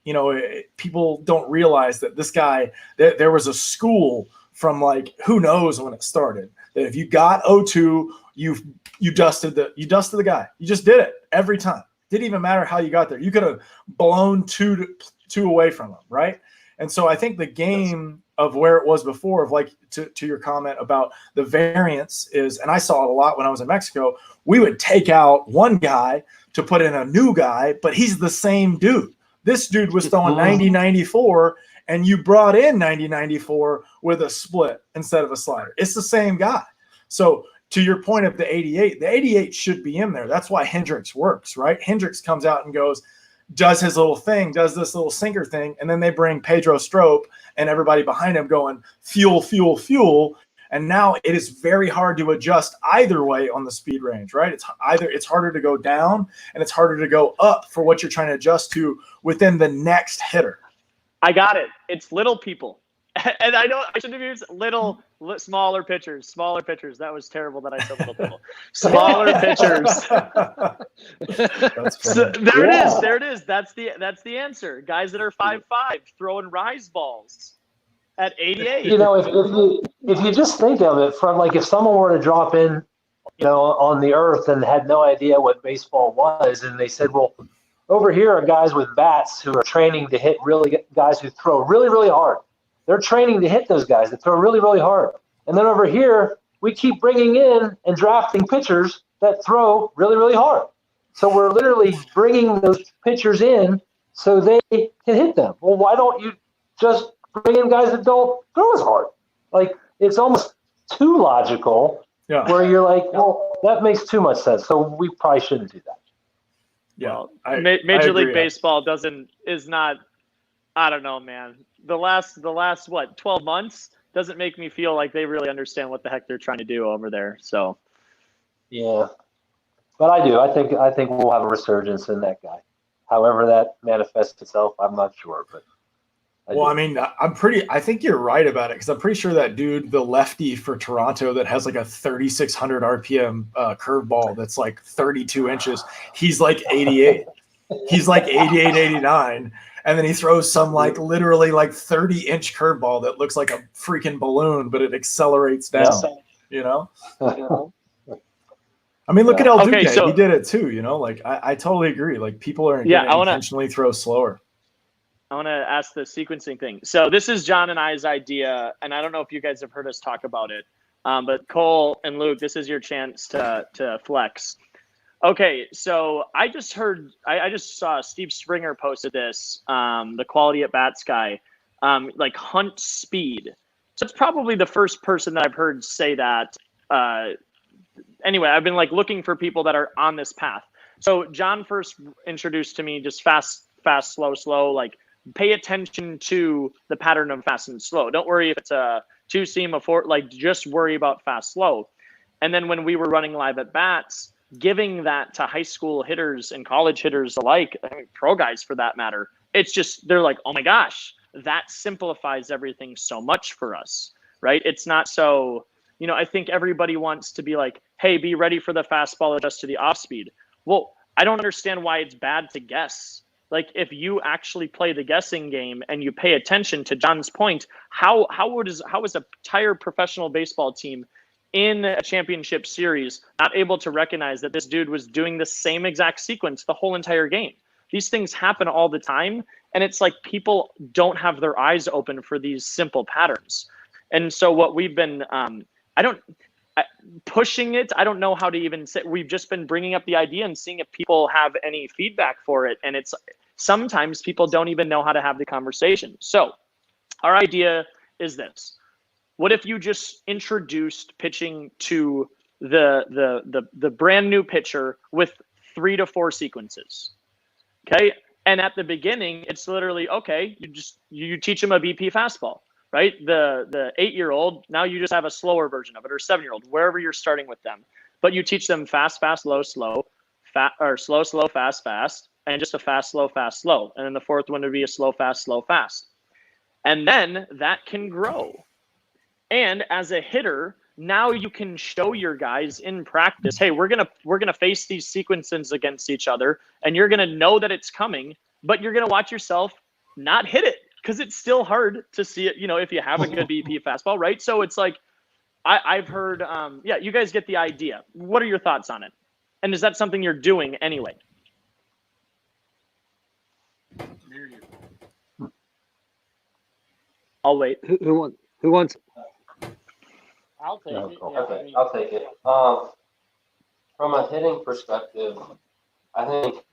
People don't realize that this guy, there was a school from who knows when it started, that if you got 0-2, you dusted the guy. You just did it every time. Didn't even matter how you got there. You could have blown two away from him, right? And so I think the game of where it was before, of like to your comment about the variance is, and I saw it a lot when I was in Mexico, we would take out one guy to put in a new guy, but he's the same dude. This dude was throwing 90-94, and you brought in 90-94 with a split instead of a slider. It's the same guy. So to your point of the 88 should be in there. That's why Hendricks works, right? Hendricks comes out and goes, does his little thing, does this little sinker thing, and then they bring Pedro Strop and everybody behind him going fuel, fuel, fuel. And now it is very hard to adjust either way on the speed range, right? It's harder to go down and it's harder to go up for what you're trying to adjust to within the next hitter. I got it. It's little people. And I should have used smaller pitchers. That was terrible that I said little people. Smaller pitchers. So there it is. That's the answer. Guys that are 5'5", throwing rise balls at 88. You know, if you just think of it from like if someone were to drop in, you know, on the earth and had no idea what baseball was, and they said, well, over here are guys with bats who are training to hit guys who throw really, really hard. They're training to hit those guys that throw really, really hard. And then over here, we keep bringing in and drafting pitchers that throw really, really hard. So we're literally bringing those pitchers in so they can hit them. Well, why don't you just bring in guys that don't throw as hard? Like, it's almost too logical where you're like, well, that makes too much sense. So we probably shouldn't do that. Yeah. Major League Baseball is not, I don't know, man. The last what, 12 months doesn't make me feel like they really understand what the heck they're trying to do over there. So yeah, but I do. I think we'll have a resurgence in that guy. However that manifests itself, I'm not sure. But I think you're right about it, because I'm pretty sure that dude, the lefty for Toronto that has like a 3,600 RPM curveball that's like 32 inches, he's like 88. He's like 88, 89. And then he throws some like literally like 30-inch curveball that looks like a freaking balloon, but it accelerates down, you know? I mean, look at El Duque. He did it too, you know? Like, I totally agree. Like, people are intentionally throw slower. I want to ask the sequencing thing. So this is John and I's idea, and I don't know if you guys have heard us talk about it, but Cole and Luke, this is your chance to flex. Okay, so I just saw Steve Springer posted this, the quality at bats guy, like hunt speed. So it's probably the first person that I've heard say that. Anyway, I've been like looking for people that are on this path. So John first introduced to me just fast, slow, like pay attention to the pattern of fast and slow. Don't worry if it's a two seam, a four, like just worry about fast, slow. And then when we were running live at bats, giving that to high school hitters and college hitters alike, I mean, pro guys for that matter, it's just, they're like, oh my gosh, that simplifies everything so much for us, right? It's not so, you know, I think everybody wants to be like, hey, be ready for the fastball, adjust to the off speed. Well, I don't understand why it's bad to guess. Like, if you actually play the guessing game and you pay attention, to John's point, how is a entire professional baseball team in a championship series not able to recognize that this dude was doing the same exact sequence the whole entire game? These things happen all the time, and it's like people don't have their eyes open for these simple patterns. And so what we've been pushing it, I don't know how to even say, we've just been bringing up the idea and seeing if people have any feedback for it, and it's sometimes people don't even know how to have the conversation. So our idea is this: what if you just introduced pitching to the brand new pitcher with 3 to 4 sequences? Okay. And at the beginning, it's literally, okay, you teach them a BP fastball, right? The 8-year-old, now you just have a slower version of it, or 7-year-old, wherever you're starting with them. But you teach them fast, slow, slow, slow, fast, and just a fast, slow. And then the fourth one would be a slow, fast. And then that can grow. And as a hitter, now you can show your guys in practice, hey, we're gonna face these sequences against each other, and you're gonna know that it's coming, but you're gonna watch yourself not hit it, because it's still hard to see it, you know, if you have a good BP fastball, right? So it's like, I've heard, you guys get the idea. What are your thoughts on it? And is that something you're doing anyway? I'll wait. Who wants? I'll take No, it. cool. Yeah, I Okay, mean, I'll take it. From a hitting perspective, I think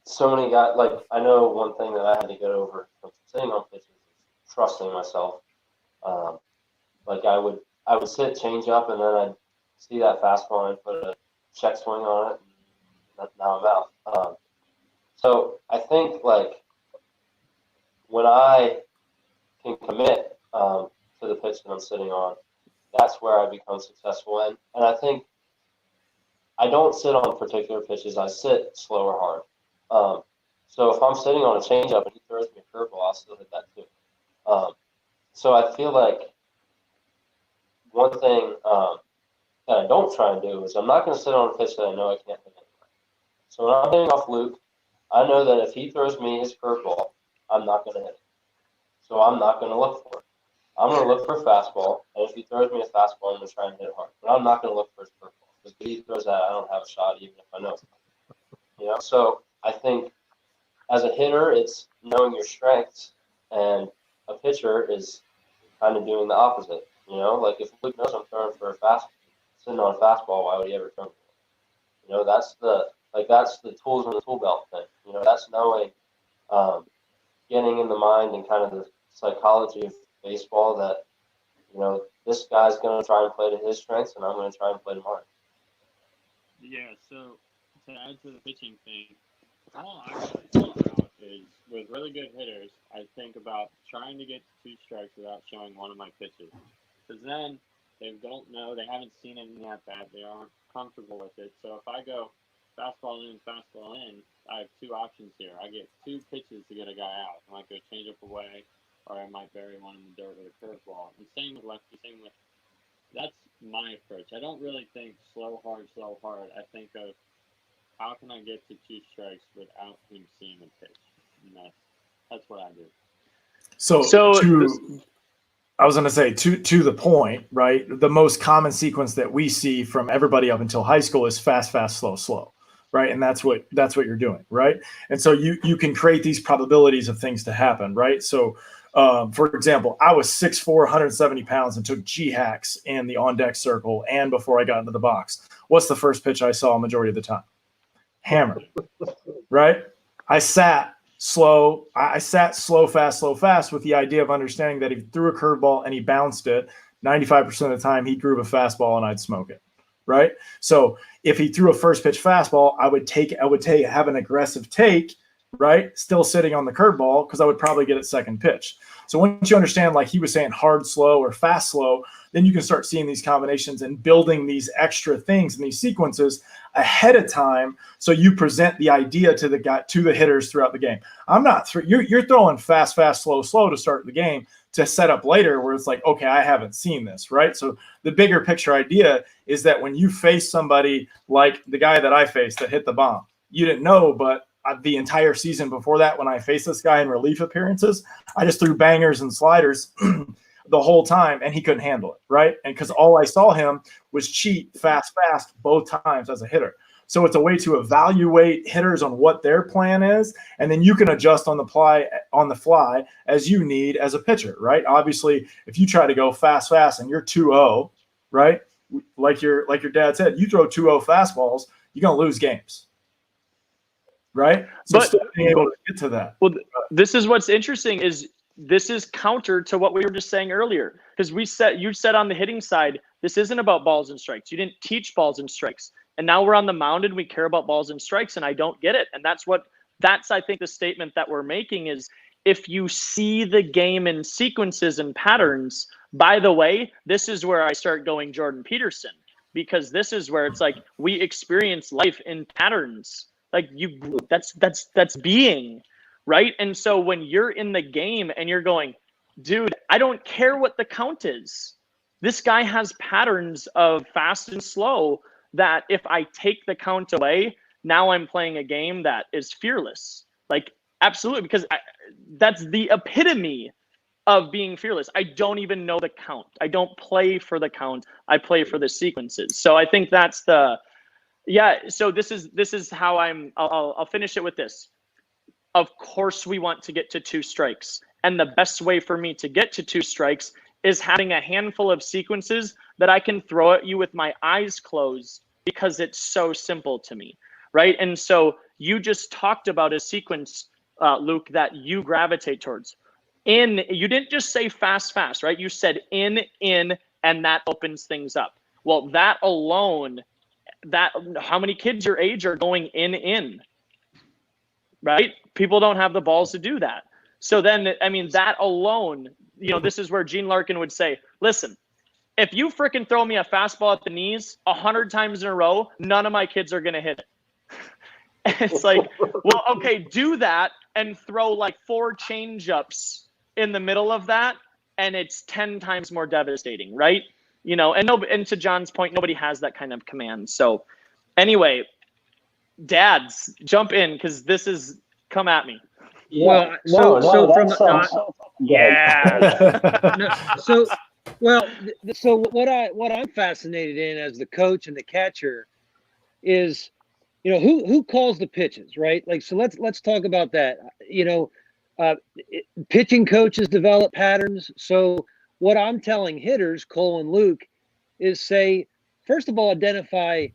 so many guys, like, I know one thing that I had to get over from sitting on pitches is trusting myself. Like I would sit change up and then I'd see that fastball and I'd put a check swing on it and now I'm out. So I think like when I can commit to the pitch that I'm sitting on, that's where I become successful in. And I think I don't sit on particular pitches. I sit slow or hard. So if I'm sitting on a changeup and he throws me a curveball, I'll still hit that too. So I feel like one thing that I don't try and do is I'm not going to sit on a pitch that I know I can't hit anyway. So when I'm hitting off Luke, I know that if he throws me his curveball, I'm not going to hit it. So I'm not going to look for it. I'm going to look for a fastball, and if he throws me a fastball, I'm going to try and hit it hard. But I'm not going to look for his curveball because if he throws that, I don't have a shot even if I know it's coming. So I think as a hitter, it's knowing your strengths, and a pitcher is kind of doing the opposite. Like if Luke knows I'm throwing for sitting on a fastball, why would he ever throw me? That's the tools in the tool belt thing. That's knowing, getting in the mind and kind of the psychology of baseball that, this guy's going to try and play to his strengths and I'm going to try and play to mine. yeah, so to add to the pitching thing, all I really think about is with really good hitters, I think about trying to get to 2 strikes without showing one of my pitches. Because then they don't know, they haven't seen it in the at-bat, they aren't comfortable with it. So if I go fastball in, I have 2 options here. I get 2 pitches to get a guy out. I might go change up away, or I might bury one in the dirt with a curveball. And same with lefty, that's my approach. I don't really think slow, hard. I think of how can I get to 2 strikes without him seeing a pitch? And that's what I do. So I was going to say to the point, right? The most common sequence that we see from everybody up until high school is fast, slow, slow, right? And that's what you're doing, right? And so you can create these probabilities of things to happen, right? So, for example, I was 6'4", 170 pounds and took G-hacks in the on-deck circle and before I got into the box. What's the first pitch I saw majority of the time? Hammer, right? I sat slow, fast with the idea of understanding that if he threw a curveball and he bounced it, 95% of the time he'd groove a fastball and I'd smoke it, right? So if he threw a first pitch fastball, I would have an aggressive take, right? Still sitting on the curveball because I would probably get it second pitch. So once you understand, like he was saying, hard slow or fast slow, then you can start seeing these combinations and building these extra things and these sequences ahead of time. So you present the idea to the hitters throughout the game. You're throwing fast, slow to start the game to set up later where it's like, okay, I haven't seen this, right? So the bigger picture idea is that when you face somebody like the guy that I faced that hit the bomb, you didn't know, but the entire season before that, when I faced this guy in relief appearances, I just threw bangers and sliders the whole time and he couldn't handle it, right? And because all I saw him was cheat fast both times as a hitter. So it's a way to evaluate hitters on what their plan is, and then you can adjust on the fly as you need as a pitcher, right? Obviously, if you try to go fast and you're 2-0, right? Like your dad said, you throw 2-0 fastballs, you're going to lose games. Right? So still being able to get to that. Well, this is what's interesting is this is counter to what we were just saying earlier. Because you said on the hitting side, this isn't about balls and strikes. You didn't teach balls and strikes. And now we're on the mound and we care about balls and strikes, and I don't get it. And that's I think the statement that we're making is if you see the game in sequences and patterns, by the way, this is where I start going Jordan Peterson, because this is where it's like we experience life in patterns. Like that's being, right? And so when you're in the game and you're going, dude, I don't care what the count is. This guy has patterns of fast and slow that if I take the count away, now I'm playing a game that is fearless. Like absolutely, because that's the epitome of being fearless. I don't even know the count. I don't play for the count. I play for the sequences. So I think that's so this is how I'll finish it with this. Of course we want to get to 2 strikes. And the best way for me to get to 2 strikes is having a handful of sequences that I can throw at you with my eyes closed because it's so simple to me, right? And so you just talked about a sequence, Luke, that you gravitate towards. You didn't just say fast, right? You said in, and that opens things up. Well, that alone, how many kids your age are going in, right? People don't have the balls to do that. So then, I mean, that alone, this is where Gene Larkin would say, listen, if you freaking throw me a fastball at the knees 100 times in a row, none of my kids are going to hit it. It's like, well, okay, do that and throw like 4 change-ups in the middle of that, and it's 10 times more devastating, right? And to John's point, nobody has that kind of command. So anyway, dads, jump in, because this is, come at me. Yeah. Well, So what I'm fascinated in as the coach and the catcher is, who calls the pitches, right? Like, so let's talk about that. Pitching coaches develop patterns. So what I'm telling hitters, Cole and Luke, is say, first of all, identify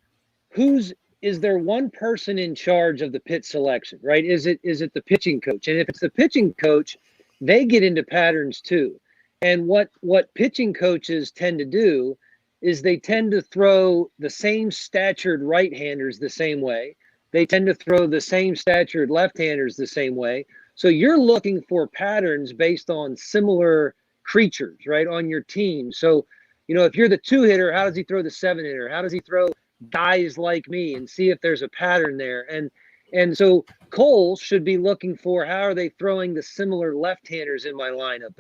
is there one person in charge of the pitch selection, right? Is it the pitching coach? And if it's the pitching coach, they get into patterns too. And what pitching coaches tend to do is they tend to throw the same statured right-handers the same way. They tend to throw the same statured left-handers the same way. So you're looking for patterns based on similar creatures, right, on your team. So, if you're the 2-hitter, how does he throw the 7-hitter? How does he throw guys like me, and see if there's a pattern there? And so Cole should be looking for, how are they throwing the similar left-handers in my lineup,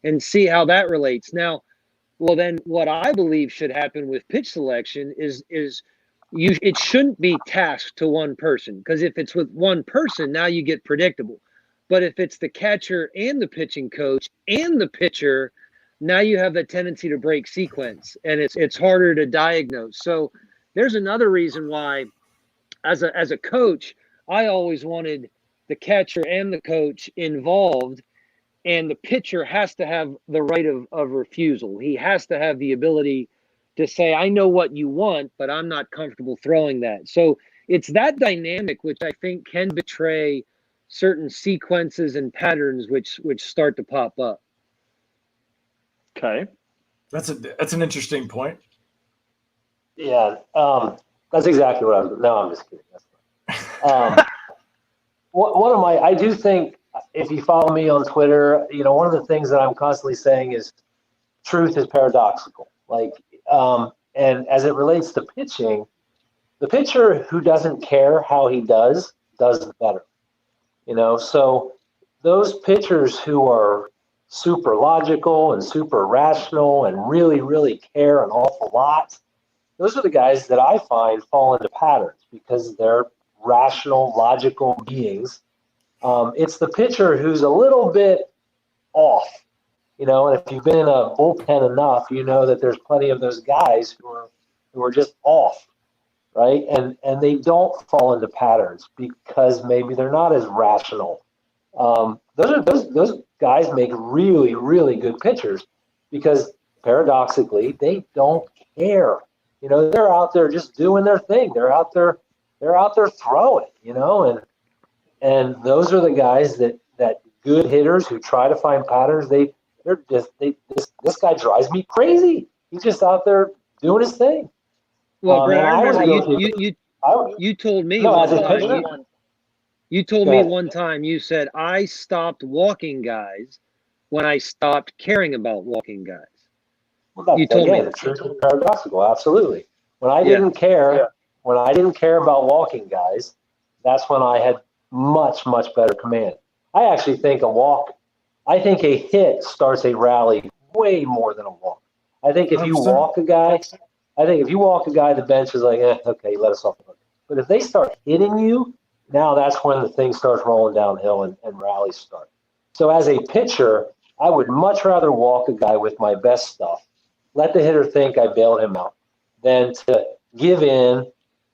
and see how that relates. Now, well, then what I believe should happen with pitch selection is it shouldn't be tasked to one person, because if it's with one person, now you get predictable. But if it's the catcher and the pitching coach and the pitcher, now you have the tendency to break sequence, and it's harder to diagnose. So there's another reason why, as a coach, I always wanted the catcher and the coach involved, and the pitcher has to have the right of refusal. He has to have the ability to say, I know what you want, but I'm not comfortable throwing that. So it's that dynamic which I think can betray certain sequences and patterns which start to pop up. Okay. That's an interesting point. Yeah, that's exactly what I'm. No, I'm just kidding. I do think, if you follow me on Twitter, one of the things that I'm constantly saying is truth is paradoxical. Like, and as it relates to pitching, the pitcher who doesn't care how he does better. So those pitchers who are super logical and super rational and really, really care an awful lot, those are the guys that I find fall into patterns because they're rational, logical beings. It's the pitcher who's a little bit off, and if you've been in a bullpen enough, you know that there's plenty of those guys who are just off, right? And they don't fall into patterns because maybe they're not as rational. Those guys make really, really good pitchers because paradoxically they don't care. They're out there just doing their thing. They're out there throwing, and those are the guys that good hitters who try to find patterns. This guy drives me crazy. He's just out there doing his thing. Well, Brett, I remember you told me one time, you said, I stopped walking guys when I stopped caring about walking guys. Well, you told me the truth is paradoxical. Absolutely. When I didn't care about walking guys, that's when I had much, much better command. I actually think a hit starts a rally way more than a walk. I think if you walk a guy, the bench is like, okay, let us off the hook. But if they start hitting you, now that's when the thing starts rolling downhill and rallies start. So as a pitcher, I would much rather walk a guy with my best stuff, let the hitter think I bailed him out, than to give in,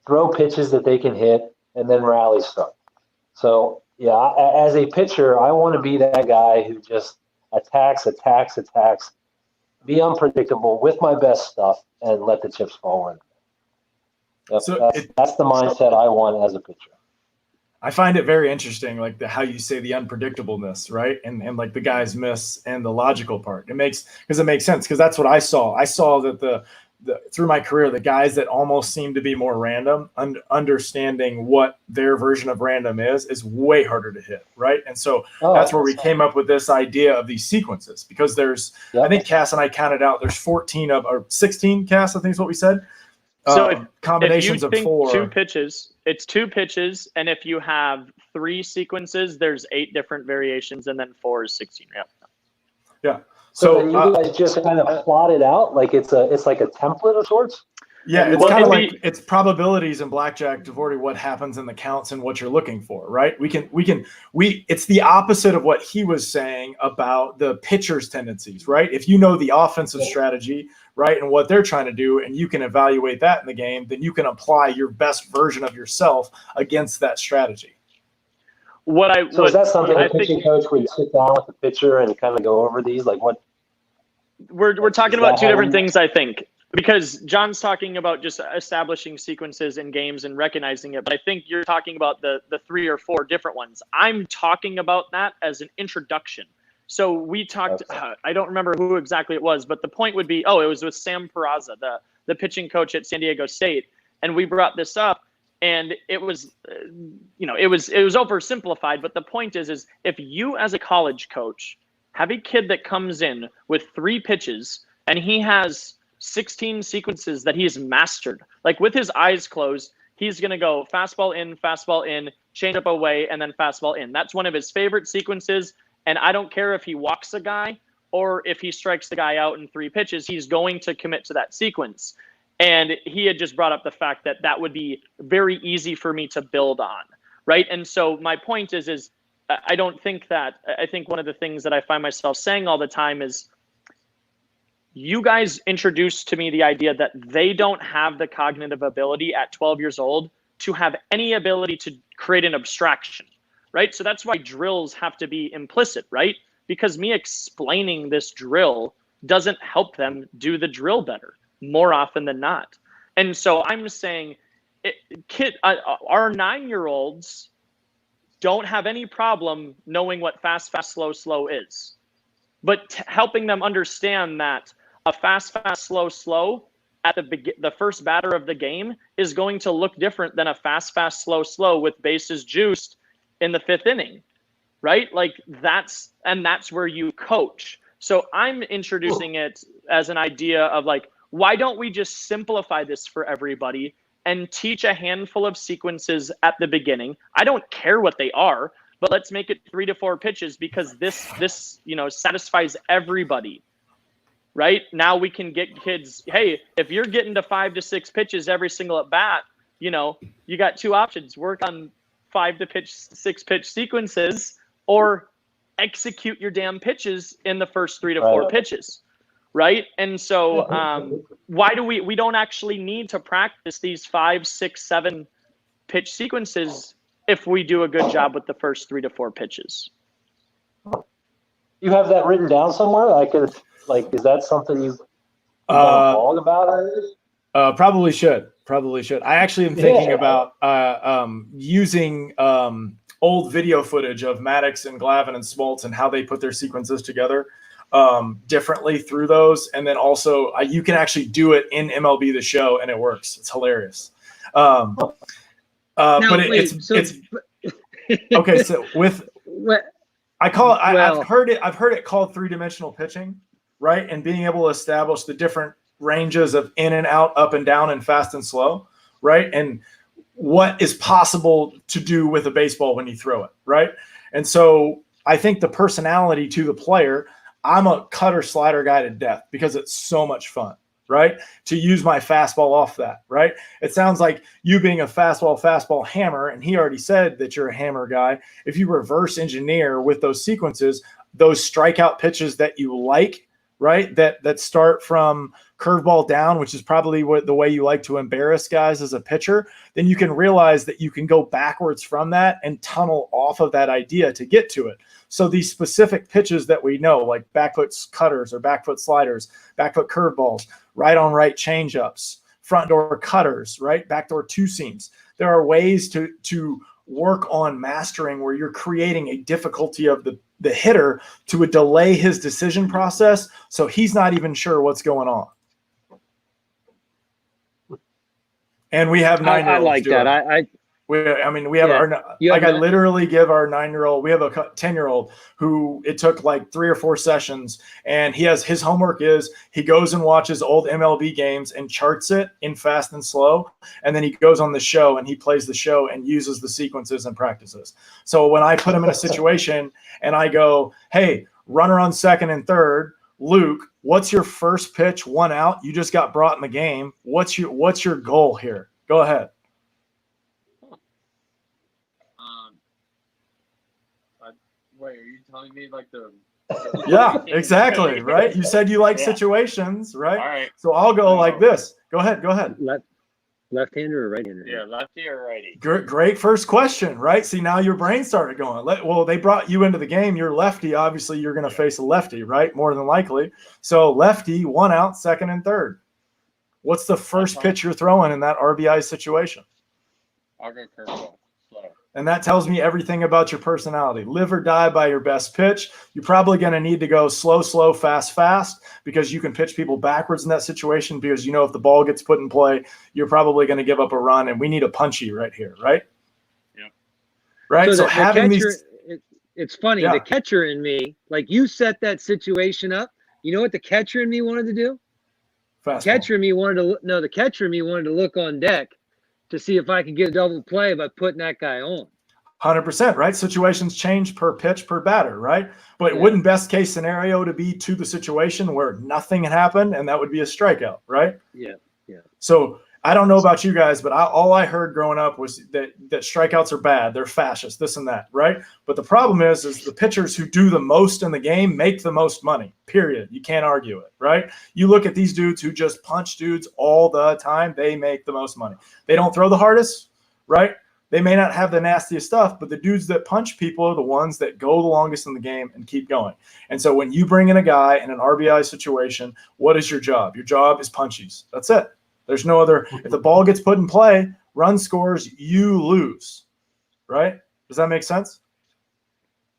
throw pitches that they can hit, and then rallies start. So As a pitcher, I want to be that guy who just attacks, be unpredictable with my best stuff, and let the chips fall in. That's the mindset I want as a pitcher. I find it very interesting, like how you say the unpredictableness, right? And like the guys miss and the logical part. It makes sense, because that's what I saw. I saw that through my career, the guys that almost seem to be more random, understanding what their version of random is way harder to hit, right? And so that's where we came up with this idea of these sequences, because I think Cass and I counted out, there's 14 or 16, Cass, I think is what we said. So combinations if you think of 4. 2 pitches, it's 2 pitches, and if you have 3 sequences, there's 8 different variations, and then 4 is 16. Yeah. So then you guys just kind of plot it out, like it's like a template of sorts. Yeah, it's kind of like it's probabilities in blackjack, Devorty, what happens in the counts and what you're looking for, right? It's the opposite of what he was saying about the pitcher's tendencies, right? If you know the offensive strategy, right, and what they're trying to do, and you can evaluate that in the game, then you can apply your best version of yourself against that strategy. Is that something a pitching coach would sit down with the pitcher and kind of go over these? Like what? We're talking about 2 different things, I think. Because John's talking about just establishing sequences in games and recognizing it, but I think you're talking about the 3 or 4 different ones. I'm talking about that as an introduction. So we talked, I don't remember who exactly it was, but the point would be, it was with Sam Peraza, the pitching coach at San Diego State. And we brought this up, and it was, it was oversimplified, but the point is if you as a college coach have a kid that comes in with 3 pitches and he has 16 sequences that he's mastered, like with his eyes closed, he's going to go fastball in, change up away, and then fastball in. That's one of his favorite sequences. And I don't care if he walks a guy or if he strikes the guy out in 3 pitches, he's going to commit to that sequence. And he had just brought up the fact that would be very easy for me to build on. Right. And so my point is I don't think that, I think one of the things that I find myself saying all the time is, you guys introduced to me the idea that they don't have the cognitive ability at 12 years old to have any ability to create an abstraction, right? So that's why drills have to be implicit, right? Because me explaining this drill doesn't help them do the drill better more often than not. And so I'm saying our 9-year-olds don't have any problem knowing what fast, slow is, but helping them understand that a fast, slow at the first batter of the game is going to look different than a fast, slow with bases juiced in the 5th inning, right? Like that's where you coach. So I'm introducing it as an idea of like, why don't we just simplify this for everybody and teach a handful of sequences at the beginning? I don't care what they are, but let's make it 3 to 4 pitches, because this satisfies everybody. Right now we can get kids, hey, if you're getting to 5 to 6 pitches every single at bat, you got 2 options: work on 5 to 6 pitch sequences, or execute your damn pitches in the first 3 to 4 pitches. Right. And so why do we don't actually need to practice these 5, 6, 7 pitch sequences if we do a good job with the first 3 to 4 pitches? You have that written down somewhere? Is that something you blog about? Probably should. I actually am thinking about using old video footage of Maddox and Glavine and Smoltz and how they put their sequences together differently through those. And then also you can actually do it in MLB The Show, and it works. It's hilarious. But it's okay. So with I've heard it called 3-dimensional pitching, right? And being able to establish the different ranges of in and out, up and down, and fast and slow, right? And what is possible to do with a baseball when you throw it, right? And so I think the personality to the player, I'm a cutter slider guy to death because it's so much fun, right? To use my fastball off that, right? It sounds like you being a fastball hammer, and he already said that you're a hammer guy. If you reverse engineer with those sequences, those strikeout pitches that you like, right? That start from curveball down, which is probably the way you like to embarrass guys as a pitcher, then you can realize that you can go backwards from that and tunnel off of that idea to get to it. So these specific pitches that we know, like back foot cutters or back foot sliders, back foot curveballs, right on right changeups, front door cutters, right? Backdoor two seams. There are ways to work on mastering where you're creating a difficulty of the hitter to delay his decision process, so he's not even sure what's going on. And we have 9-year-olds. I like that. We have I literally give our 9-year-old, we have a 10-year-old who it took like 3 or 4 sessions, and his homework is he goes and watches old MLB games and charts it in fast and slow. And then he goes on the show and he plays the show and uses the sequences and practices. So when I put him in a situation and I go, hey, runner on second and third, Luke, what's your first pitch? 1 out. You just got brought in the game. What's your goal here? Go ahead. Wait, are you telling me like the Yeah, exactly, right? You said you like situations, right? All right. So I'll go like this. Go ahead. Left-hander or right-hander? Yeah, lefty or righty? Great first question, right? See, now your brain started going. Well, they brought you into the game. You're lefty. Obviously, you're going to face a lefty, right? More than likely. So lefty, 1 out, second and third. What's the first pitch you're throwing in that RBI situation? I'll go curveball. Slow. And that tells me everything about your personality. Live or die by your best pitch. You're probably going to need to go slow, slow, fast, fast, because you can pitch people backwards in that situation, because if the ball gets put in play, you're probably going to give up a run, and we need a punchy right here, right? Yeah. Right? So having catcher, it's funny. Yeah. The catcher in me, like you set that situation up. You know what the catcher in me wanted to do? Fastball. The catcher in me wanted to look on deck to see if I could get a double play by putting that guy on. 100%, right? Situations change per pitch, per batter, right? But wouldn't best case scenario to be to the situation where nothing had happened, and that would be a strikeout, right? Yeah. So I don't know about you guys, but all I heard growing up was that strikeouts are bad. They're fascist, this and that, right? But the problem is the pitchers who do the most in the game make the most money, period. You can't argue it, right? You look at these dudes who just punch dudes all the time, they make the most money. They don't throw the hardest, right? They may not have the nastiest stuff, but the dudes that punch people are the ones that go the longest in the game and keep going. And so when you bring in a guy in an RBI situation, what is your job? Your job is punchies. That's it. There's no other. If the ball gets put in play, run scores, you lose, right? Does that make sense?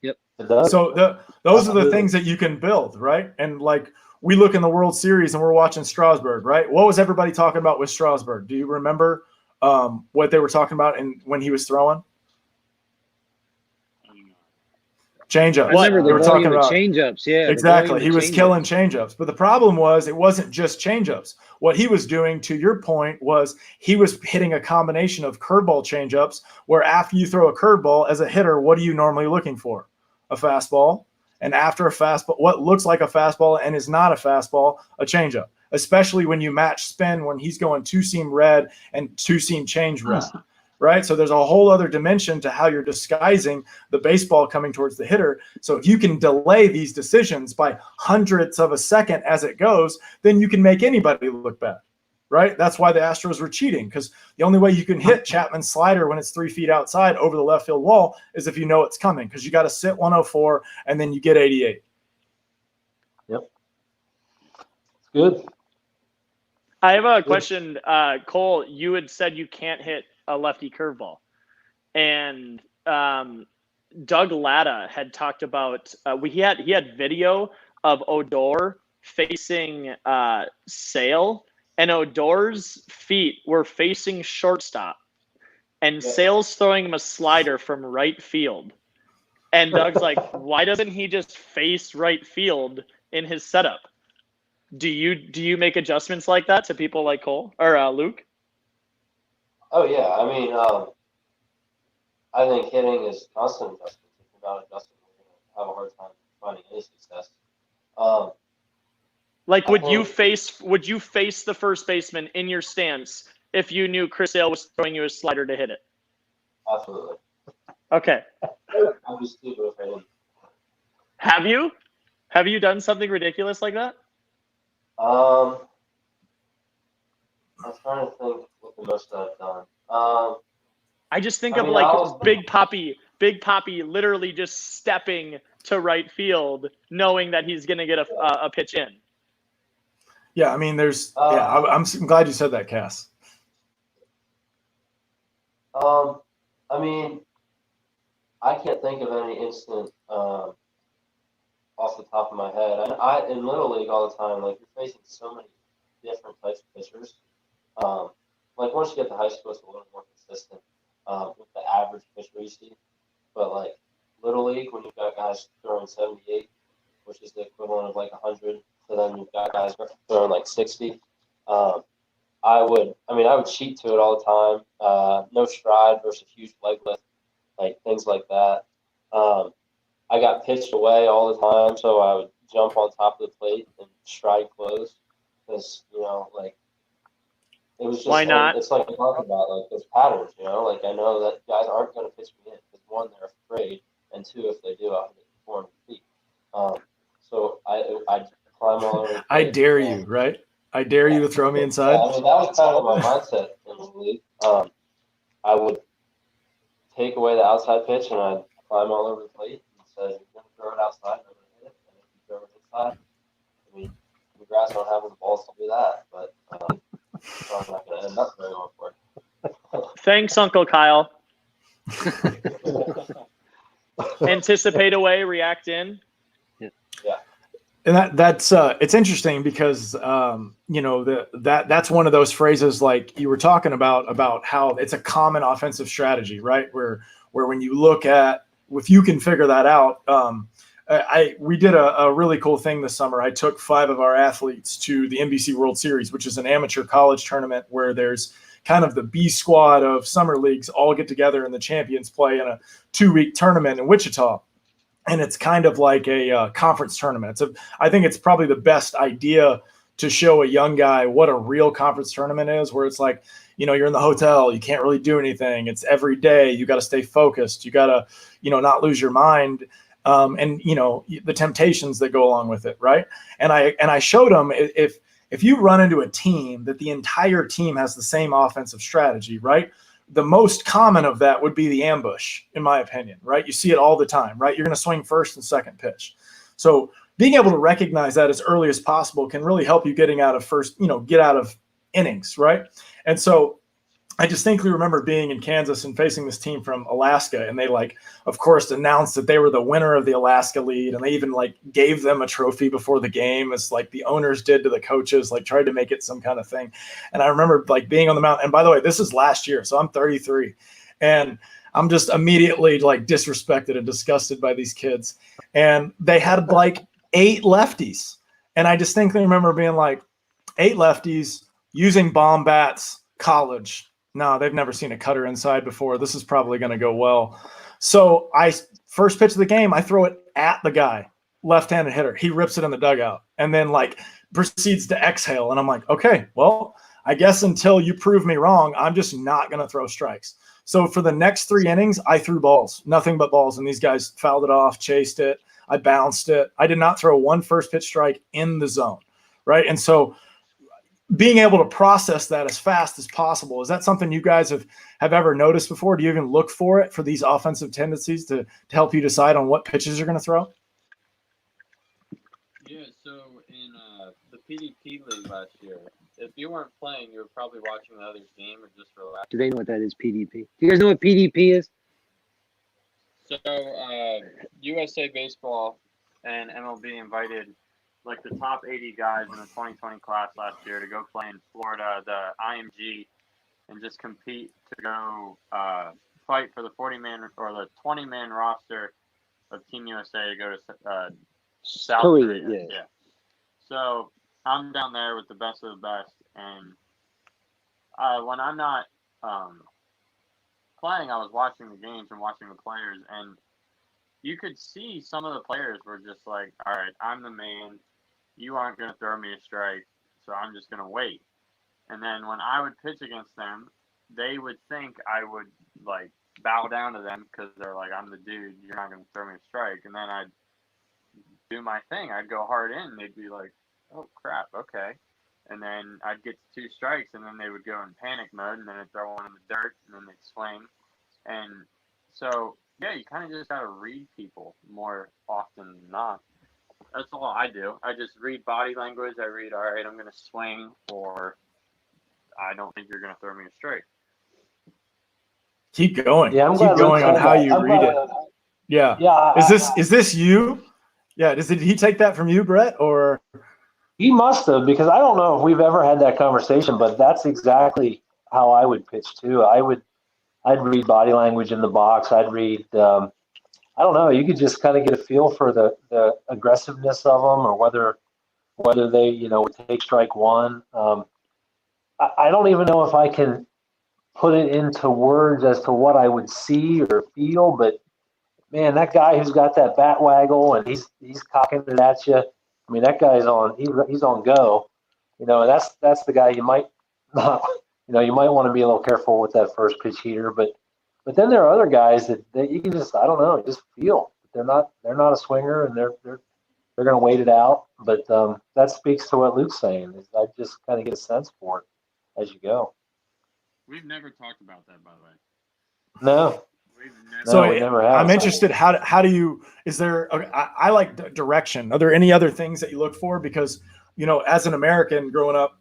Yep. It does. So those are the things that you can build, right? And like we look in the World Series and we're watching Strasburg, right? What was everybody talking about with Strasburg? Do you remember what they were talking about when he was throwing? Changeups. I remember They were talking about changeups. Yeah, exactly. He was killing changeups, but the problem was it wasn't just changeups. What he was doing, to your point, was he was hitting a combination of curveball changeups. Where after you throw a curveball as a hitter, what are you normally looking for? A fastball, and after a fastball, what looks like a fastball and is not a fastball, a changeup. Especially when you match spin when he's going 2-seam red and 2-seam change red. Right? So there's a whole other dimension to how you're disguising the baseball coming towards the hitter. So if you can delay these decisions by hundredths of a second as it goes, then you can make anybody look bad, right? That's why the Astros were cheating, because the only way you can hit Chapman's slider when it's 3 feet outside over the left field wall is if you know it's coming, because you got to sit 104 and then you get 88. Yep. It's good. I have a question. Cole, you had said you can't hit a lefty curveball, and Doug Latta had talked about he had video of Odor facing Sale, and Odor's feet were facing shortstop, and Sale's throwing him a slider from right field, and Doug's like, why doesn't he just face right field in his setup? Do you make adjustments like that to people like Cole or Luke? Oh yeah, I mean, I think hitting is constant adjustment. If you're not adjusting, you're gonna have a hard time finding any success. Like, would you face the first baseman in your stance if you knew Chris Sale was throwing you a slider to hit it? Absolutely. Okay. I'm just stupid if I didn't. Have you done something ridiculous like that? I'm trying to think what the most I've done. I just think I of mean, like I was- Big Poppy literally just stepping to right field, knowing that he's going to get a pitch in. Yeah, I mean, there's. I'm glad you said that, Cass. I mean, I can't think of any instant off the top of my head. I in Little League all the time, like you're facing so many different types of pitchers. Like once you get to high school, it's a little more consistent with the average pitcher you see. But like Little League, when you've got guys throwing 78, which is the equivalent of like 100, so then you've got guys throwing like 60. I would cheat to it all the time. No stride versus huge leg lift, like things like that. I got pitched away all the time, so I would jump on top of the plate and stride close because like it was just. Why not? It's like we talk about like those patterns, Like I know that guys aren't going to pitch me in because one, they're afraid, and two, if they do, I'll hit it 400 feet. So I climb all over. I dare you, right? I dare you to throw me inside. Yeah, I mean, that was kind of my mindset in the league. I would take away the outside pitch and I'd climb all over the plate and say, "You're going to throw it outside, I'm going to hit it." And if you throw it inside, I mean, congrats on having the balls to do that, but it's probably not going to end up very well for you. Thanks, Uncle Kyle. Anticipate away, react in. Yeah. And that's it's interesting because that's one of those phrases like you were talking about how it's a common offensive strategy, right? Where when you look at if you can figure that out, we did a really cool thing this summer. I took 5 of our athletes to the Nbc World Series, which is an amateur college tournament where there's kind of the B squad of summer leagues all get together and the champions play in a 2-week tournament in Wichita. And it's kind of like a conference tournament. I think it's probably the best idea to show a young guy what a real conference tournament is, where it's like, you're in the hotel, you can't really do anything. It's every day. You got to stay focused. You got to, not lose your mind. And the temptations that go along with it. Right. And I showed them if you run into a team that the entire team has the same offensive strategy, right? The most common of that would be the ambush, in my opinion, right? You see it all the time, right? You're going to swing first and second pitch. So being able to recognize that as early as possible can really help you get out of innings, right? And so I distinctly remember being in Kansas and facing this team from Alaska, and they of course, announced that they were the winner of the Alaska lead, and they even gave them a trophy before the game, as the owners did to the coaches, tried to make it some kind of thing. And I remember being on the mound. And by the way, this is last year, so I'm 33, and I'm just immediately disrespected and disgusted by these kids. And they had 8 lefties, and I distinctly remember being 8 lefties using bomb bats, college. No, they've never seen a cutter inside before. This is probably going to go well. So first pitch of the game, I throw it at the guy, left-handed hitter. He rips it in the dugout and then proceeds to exhale. And I'm like, okay, well, I guess until you prove me wrong, I'm just not going to throw strikes. So for the next 3 innings, I threw balls, nothing but balls. And these guys fouled it off, chased it. I bounced it. I did not throw one first pitch strike in the zone, right? And so being able to process that as fast as possible, is that something you guys have ever noticed before? Do you even look for it, for these offensive tendencies to help you decide on what pitches you're going to throw? Yeah, so in the PDP league last year, if you weren't playing, you were probably watching the other's game or just relaxing. Do they know what that is, PDP? Do you guys know what PDP is? So USA Baseball and MLB invited the top 80 guys in the 2020 class last year to go play in Florida, the IMG, and just compete to go fight for the 40-man or the 20-man roster of Team USA to go to South Korea. Yeah. So I'm down there with the best of the best, and when I'm not playing, I was watching the games and watching the players, and you could see some of the players were just like, all right, I'm the man. You aren't going to throw me a strike, so I'm just going to wait. And then when I would pitch against them, they would think I would bow down to them because they're like, I'm the dude. You're not going to throw me a strike. And then I'd do my thing. I'd go hard in. They'd be like, oh crap, okay. And then I'd get to 2 strikes, and then they would go in panic mode, and then I'd throw one in the dirt, and then they'd swing. And so, yeah, you kind of just got to read people more often than not. That's all I do. I just read body language. I read, all right, I'm going to swing, or I don't think you're going to throw me a strike. Keep going. Yeah, I'm Keep glad going Luke on said how that. you I'm read glad- it. Yeah. Yeah. Is this you? Yeah. Did he take that from you, Brett? Or He must have, because I don't know if we've ever had that conversation, but that's exactly how I would pitch too. I'd read body language in the box. I'd read, I don't know, you could just kind of get a feel for the aggressiveness of them, or whether they, would take strike one. I don't even know if I can put it into words as to what I would see or feel, but man, that guy who's got that bat waggle and he's cocking it at you. I mean, that guy's he's on go. And that's the guy you might not, you might want to be a little careful with that first pitch heater. But then there are other guys that you can just, I don't know, just feel they're not a swinger, and they're going to wait it out. But that speaks to what Luke's saying. Is I just kind of get a sense for it as you go. We've never talked about that, by the way. No. so we never have. I'm interested. How do you? Is there? I like direction. Are there any other things that you look for? Because as an American growing up,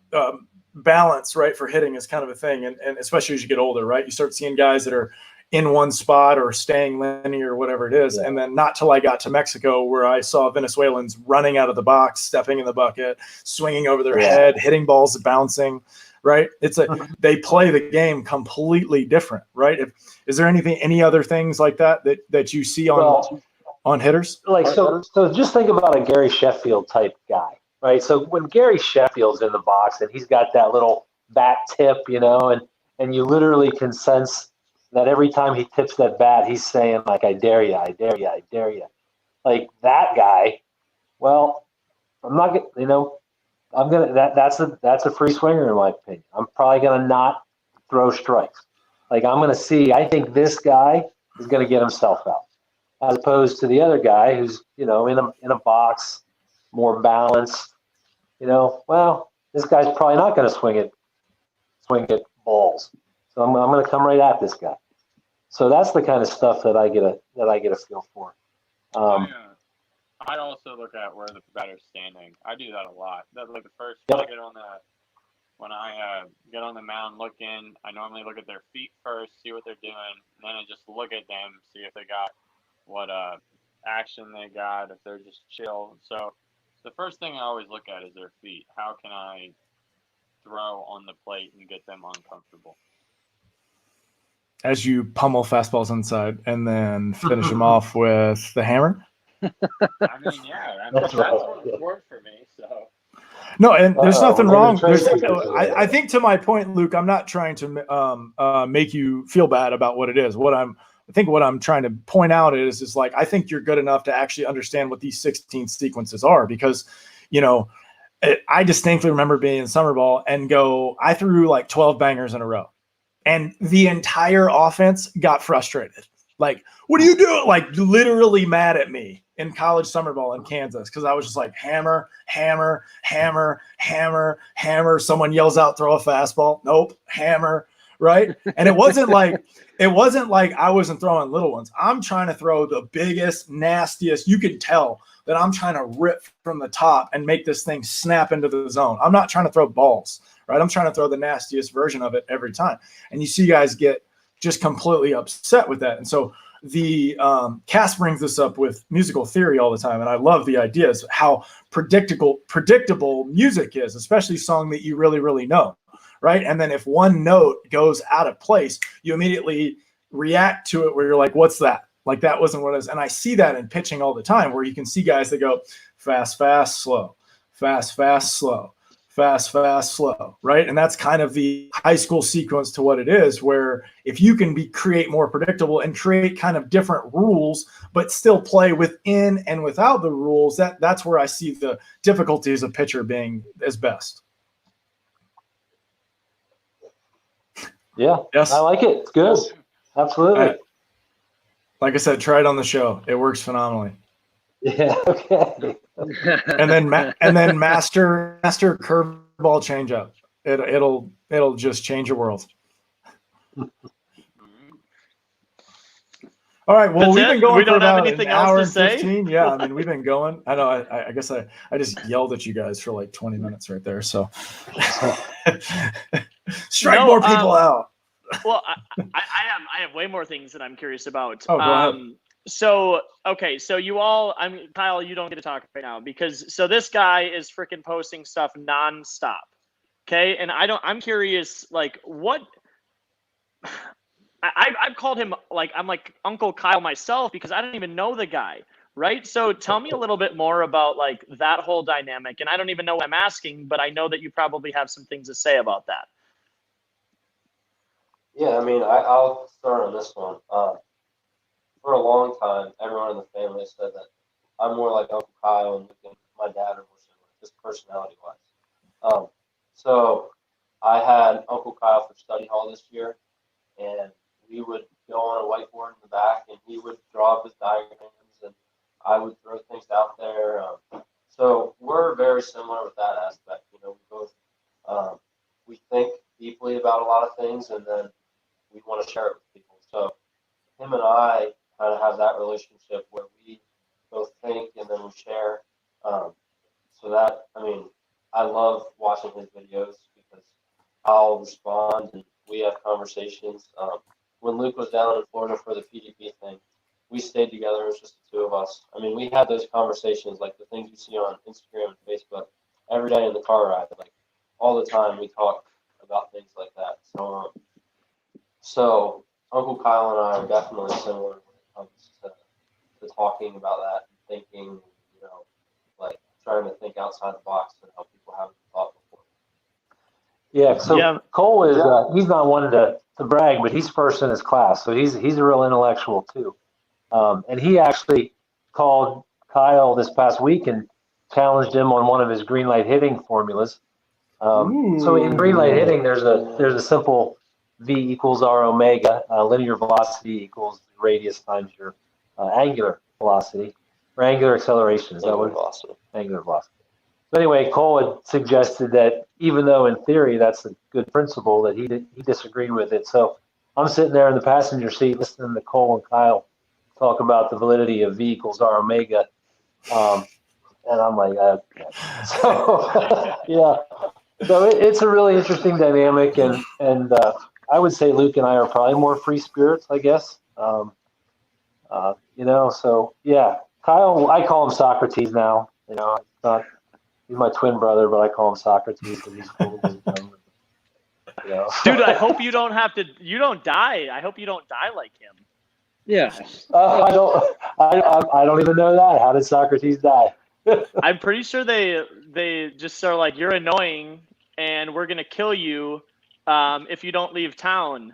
balance, right, for hitting is kind of a thing, and especially as you get older, right, you start seeing guys that are in one spot or staying linear or whatever it is. Yeah. And then not till I got to Mexico, where I saw Venezuelans running out of the box, stepping in the bucket, swinging over their head, hitting balls bouncing. Right. They play the game completely different. Right. Is there any other things like that you see on hitters? Like, so just think about a Gary Sheffield type guy, right? So when Gary Sheffield's in the box and he's got that little bat tip, and you literally can sense that every time he tips that bat, he's saying, like, I dare you, I dare you, I dare you. Like that guy, well, I'm not gonna, I'm gonna that's a free swinger in my opinion. I'm probably gonna not throw strikes. Like, I'm gonna see. I think this guy is gonna get himself out, as opposed to the other guy who's in a box, more balanced. Well, this guy's probably not gonna swing at balls. So I'm gonna come right at this guy. So that's the kind of stuff that I get a feel for. I also look at where the batter's standing. I do that a lot. That's like the first Yep. when I get on the mound looking. I normally look at their feet first, see what they're doing, and then I just look at them, see if they got what action they got, if they're just chill. So the first thing I always look at is their feet. How can I throw on the plate and get them uncomfortable? As you pummel fastballs inside and then finish them off with the hammer. I mean, yeah, that's what worked for me. So No, and there's nothing wrong. I I think, to my point, Luke, I'm not trying to make you feel bad about what it is. What I'm trying to point out is like, I think you're good enough to actually understand what these 16 sequences are, because, I distinctly remember being in summer ball and I threw like 12 bangers in a row, and the entire offense got frustrated. Like, what are you doing? Like, literally mad at me in college summer ball in Kansas, because I was just like, hammer, hammer, hammer, hammer, hammer. Someone yells out, throw a fastball. Nope, hammer, right? And it wasn't like I wasn't throwing little ones. I'm trying to throw the biggest, nastiest. You could tell that I'm trying to rip from the top and make this thing snap into the zone. I'm not trying to throw balls, right? I'm trying to throw the nastiest version of it every time. And you see guys get just completely upset with that. And so the Cass brings this up with musical theory all the time, and I love the ideas how predictable music is, especially song that you really, really know, right? And then if one note goes out of place, you immediately react to it where you're like, what's that? Like, that wasn't what it is. And I see that in pitching all the time, where you can see guys that go fast, fast, slow, fast, fast, slow, fast, fast, slow, right? And that's kind of the high school sequence to what it is, where if you can create more predictable and create kind of different rules, but still play within and without the rules, that's where I see the difficulties of pitcher being as best. Yeah, Yes. I like it. It's good. Absolutely. Like I said, try it on the show. It works phenomenally. Yeah. Okay. and then master curveball changeup. It'll just change your world. All right. Well, That's we've it? been going We for don't have about anything an else hour to and say? 15. Yeah, I mean, we've been going. I know. I guess I just yelled at you guys for like 20 minutes right there. So strike No, more people out. Well, I have way more things that I'm curious about. Oh, go ahead. So okay, so Kyle, you don't get to talk right now because this guy is freaking posting stuff nonstop. Okay, and I'm curious, like what I've called him, like I'm like Uncle Kyle myself because I don't even know the guy, right? So tell me a little bit more about like that whole dynamic. And I don't even know what I'm asking, but I know that you probably have some things to say about that. Yeah, I mean, I'll start on this one. For a long time, everyone in the family said that I'm more like Uncle Kyle and my dad are more similar, just personality-wise. So I had Uncle Kyle for study hall this year, and we would go on a whiteboard in the back, and he would draw up his diagrams, and I would throw things out there. So we're very similar with that aspect. You know, we both we think deeply about a lot of things, and then we want to share it with people. So him and I kind of have that relationship where we both think and then we share. So that, I mean, I love watching his videos because I'll respond and we have conversations. When Luke was down in Florida for the PDP thing, we stayed together. It was just the two of us. I mean, we had those conversations, like the things you see on Instagram and Facebook every day in the car ride. Like all the time, we talk about things like that. So Uncle Kyle and I are definitely similar when it comes to talking about that and thinking, you know, like trying to think outside the box and how people haven't thought before. Yeah. So Yeah. Cole is he's not one to brag, but he's first in his class, so he's a real intellectual too. And he actually called Kyle this past week and challenged him on one of his green light hitting formulas. So in green light hitting, there's a simple V equals R omega. Linear velocity equals radius times your angular velocity, or angular acceleration. Is that what? Velocity. Angular velocity. So anyway, Cole had suggested that even though in theory that's a good principle, that he disagreed with it. So I'm sitting there in the passenger seat listening to Cole and Kyle talk about the validity of V equals R omega. And I'm like, okay. So yeah. So it's a really interesting dynamic, and I would say Luke and I are probably more free spirits, I guess. You know, so yeah, Kyle, I call him Socrates now. You know, it's not, he's my twin brother, but I call him Socrates because he's full of wisdom. You know. Dude, I hope you don't die. I hope you don't die like him. Yeah. I don't even know that. How did Socrates die? I'm pretty sure they just are like, you're annoying and we're gonna kill you if you don't leave town.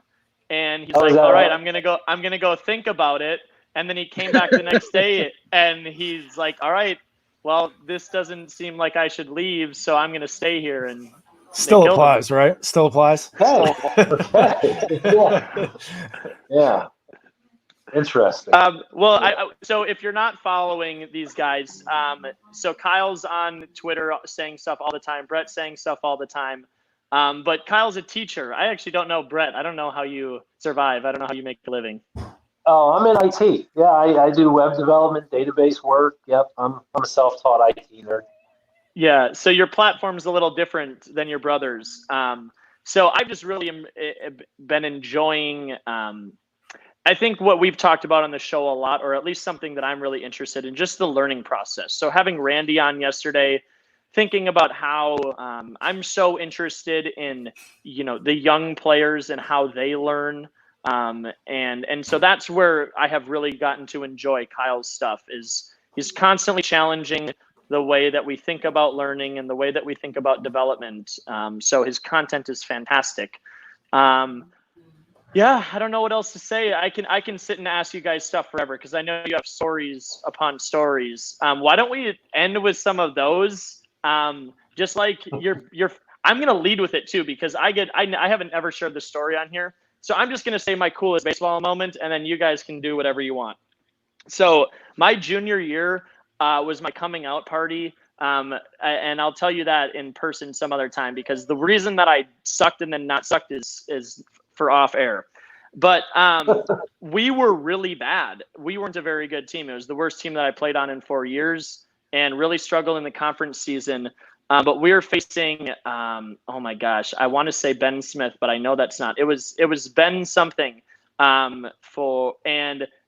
And he's like, all right, I'm gonna go think about it. And then he came back the next day and he's like, all right, well, this doesn't seem like I should leave, so I'm gonna stay here. And still applies, right? Still applies. Hey. Yeah. Interesting. So if you're not following these guys, so Kyle's on Twitter saying stuff all the time. Brett's saying stuff all the time. But Kyle's a teacher. I actually don't know Brett. I don't know how you survive. I don't know how you make a living. Oh, I'm in IT. Yeah, I do web development, database work. Yep, I'm a self-taught IT nerd. Yeah, so your platform's a little different than your brother's. So I've just really been enjoying. I think what we've talked about on the show a lot, or at least something that I'm really interested in, just the learning process. So having Randy on yesterday, thinking about how I'm so interested in, you know, the young players and how they learn. And so that's where I have really gotten to enjoy Kyle's stuff. Is he's constantly challenging the way that we think about learning and the way that we think about development. So his content is fantastic. Yeah, I don't know what else to say. I can sit and ask you guys stuff forever because I know you have stories upon stories. Why don't we end with some of those? Just like I'm gonna lead with it too because I haven't ever shared the story on here. So I'm just gonna say my coolest baseball moment, and then you guys can do whatever you want. So my junior year, was my coming out party. And I'll tell you that in person some other time, because the reason that I sucked and then not sucked is for off air. But we were really bad. We weren't a very good team. It was the worst team that I played on in 4 years, and really struggled in the conference season. But we were facing, oh my gosh, I want to say Ben Smith, but I know that's not. It was Ben something. And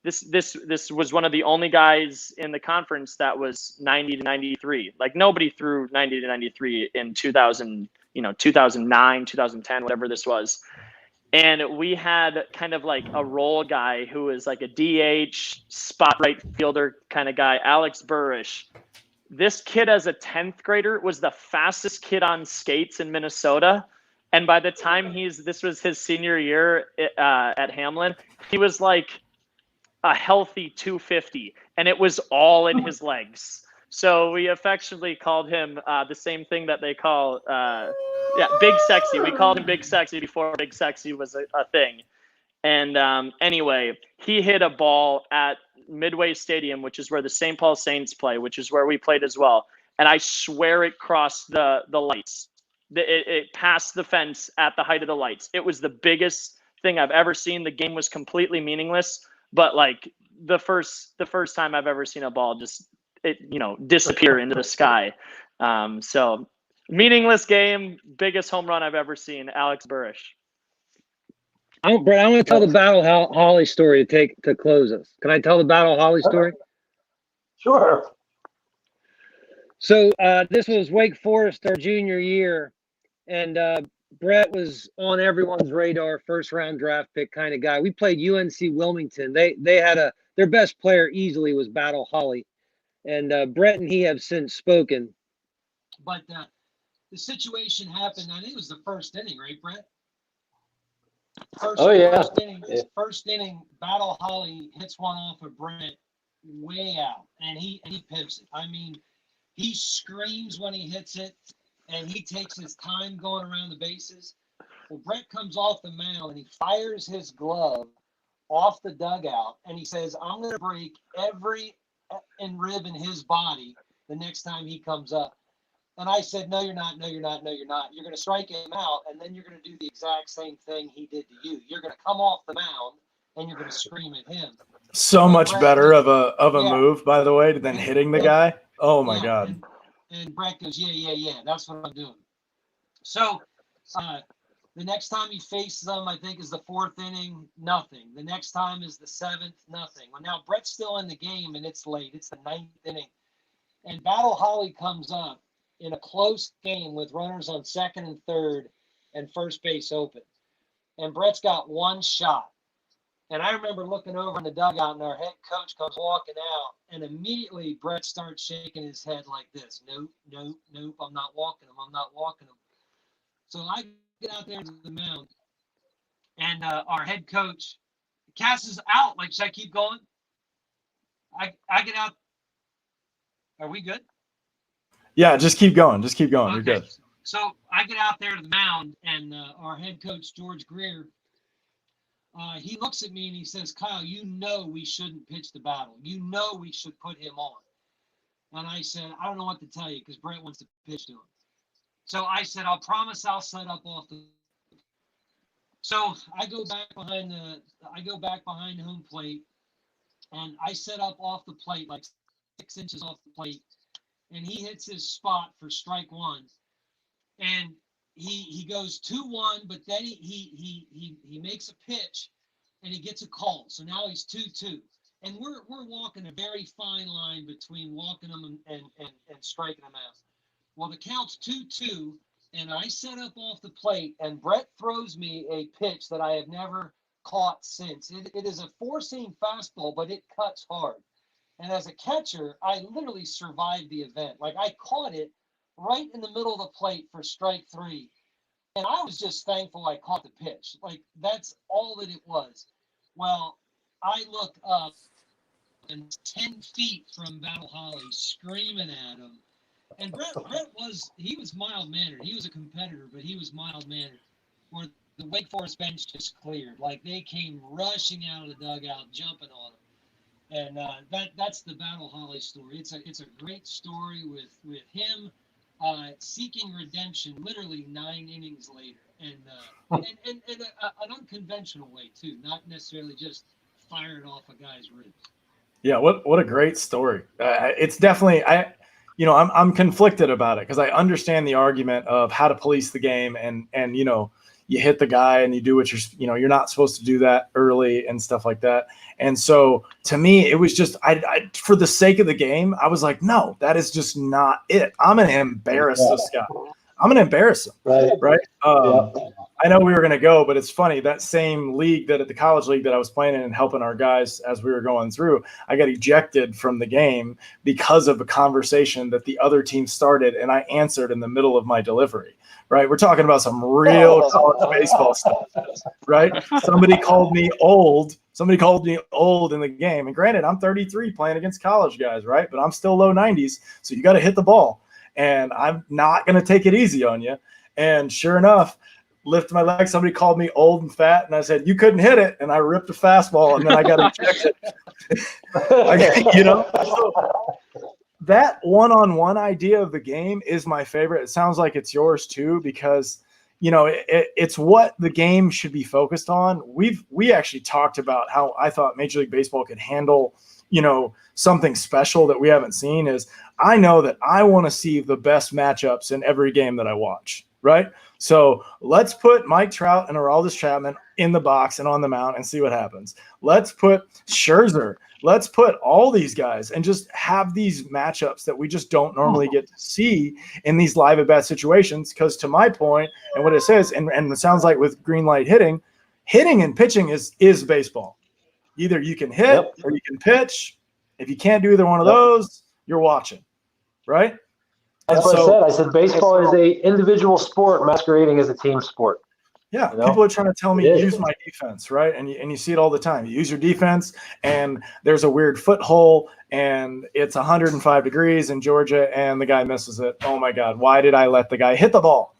this was one of the only guys in the conference that was 90 to 93. Like, nobody threw 90 to 93 in 2009, 2010, whatever this was. And we had kind of like a role guy who was like a DH, spot right fielder kind of guy, Alex Burisch. This kid, as a 10th grader, was the fastest kid on skates in Minnesota. And by the time this was his senior year at Hamlin, he was like a healthy 250, and it was all in his legs. So we affectionately called him the same thing that they call, Big Sexy. We called him Big Sexy before Big Sexy was a thing. And anyway, he hit a ball at Midway Stadium, which is where the St. Paul Saints play, which is where we played as well. And I swear it crossed the lights. It passed the fence at the height of the lights. It was the biggest thing I've ever seen. The game was completely meaningless, but like the first time I've ever seen a ball just disappear into the sky. So meaningless game, biggest home run I've ever seen. Alex Burisch. Brett, I want to tell the Battle Holly story to close us. Can I tell the Battle Holly story? Sure. So this was Wake Forest, our junior year, and Brett was on everyone's radar, first round draft pick kind of guy. We played UNC Wilmington. They had their best player easily was Battle Holly, and Brett and he have since spoken. But the situation happened. I think it was the first inning, right, Brett? First inning, Battle Holly hits one off of Brett way out, and he pips it. I mean, he screams when he hits it, and he takes his time going around the bases. Well, Brett comes off the mound, and he fires his glove off the dugout, and he says, "I'm going to break every rib in his body the next time he comes up." And I said, "No, you're not. No, you're not. No, you're not. You're going to strike him out, and then you're going to do the exact same thing he did to you. You're going to come off the mound, and you're going to scream at him." So much better of a move, by the way, than hitting the guy. Oh my God. And Brett goes, yeah. That's what I'm doing. So the next time he faces them, I think is the 4th inning, nothing. The next time is the 7th, nothing. Well, now Brett's still in the game, and it's late. It's the 9th inning. And Battle Holly comes up in a close game with runners on 2nd and 3rd and first base open. And Brett's got one shot. And I remember looking over in the dugout, and our head coach comes walking out, and immediately Brett starts shaking his head like this. Nope, I'm not walking him. So I get out there to the mound, and our head coach, Cass is out. Like, should I keep going? I get out. Are we good? Yeah, just keep going. Okay. You're good. So I get out there to the mound, and our head coach, George Greer, he looks at me and he says, "Kyle, you know we shouldn't pitch the Battle. You know we should put him on." And I said, "I don't know what to tell you because Brett wants to pitch to him." So I said, "I'll promise I'll set up off the." So I go back behind the home plate, and I set up off the plate like 6 inches off the plate, and he hits his spot for strike one, and he goes 2-1, but then he makes a pitch, and he gets a call. So now he's 2-2, and we're walking a very fine line between walking him and striking him out. Well, the count's 2-2, and I set up off the plate, and Brett throws me a pitch that I have never caught since. It is a 4-seam fastball, but it cuts hard. And as a catcher, I literally survived the event. Like, I caught it right in the middle of the plate for strike 3. And I was just thankful I caught the pitch. Like, that's all that it was. Well, I look up, and 10 feet from Battle Holly, screaming at him. And Brett was mild-mannered. He was a competitor, but he was mild-mannered. Where the Wake Forest bench just cleared. Like, they came rushing out of the dugout, jumping on him. And that's the Battle Holly story. It's a great story with him seeking redemption literally 9 innings later, and an unconventional way too, not necessarily just firing off a guy's ribs. Yeah, what a great story. It's definitely I'm conflicted about it because I understand the argument of how to police the game and you hit the guy and you do what you're not supposed to do that early and stuff like that. And so to me, it was just I for the sake of the game, I was like, no, that is just not it. I'm gonna embarrass this guy. I'm gonna embarrass him. Right. I know we were gonna go, but it's funny that same league that at the college league that I was playing in and helping our guys as we were going through, I got ejected from the game because of a conversation that the other team started and I answered in the middle of my delivery. Right. We're talking about some real college baseball stuff. Right. Somebody called me old in the game. And granted, I'm 33 playing against college guys. Right. But I'm still low 90s. So you got to hit the ball. And I'm not going to take it easy on you. And sure enough, lifted my leg. Somebody called me old and fat. And I said, you couldn't hit it. And I ripped a fastball. And then I got ejected. That one-on-one idea of the game is my favorite. It sounds like it's yours too, because it's what the game should be focused on. We actually talked about how I thought Major League Baseball could handle, something special that we haven't seen. Is I know that I want to see the best matchups in every game that I watch. Right. So let's put Mike Trout and Aroldis Chapman in the box and on the mound and see what happens. Let's put Scherzer. Let's put all these guys and just have these matchups that we just don't normally get to see in these live at bat situations. Because to my point, and what it says, and it sounds like with green light hitting and pitching is baseball. Either you can hit or you can pitch. If you can't do either one of those, you're watching, right? That's what I said. I said baseball is a individual sport masquerading as a team sport. Yeah, people are trying to tell me use my defense, right? And you see it all the time. You use your defense, and there's a weird foothold, and it's 105 degrees in Georgia, and the guy misses it. Oh my God, why did I let the guy hit the ball?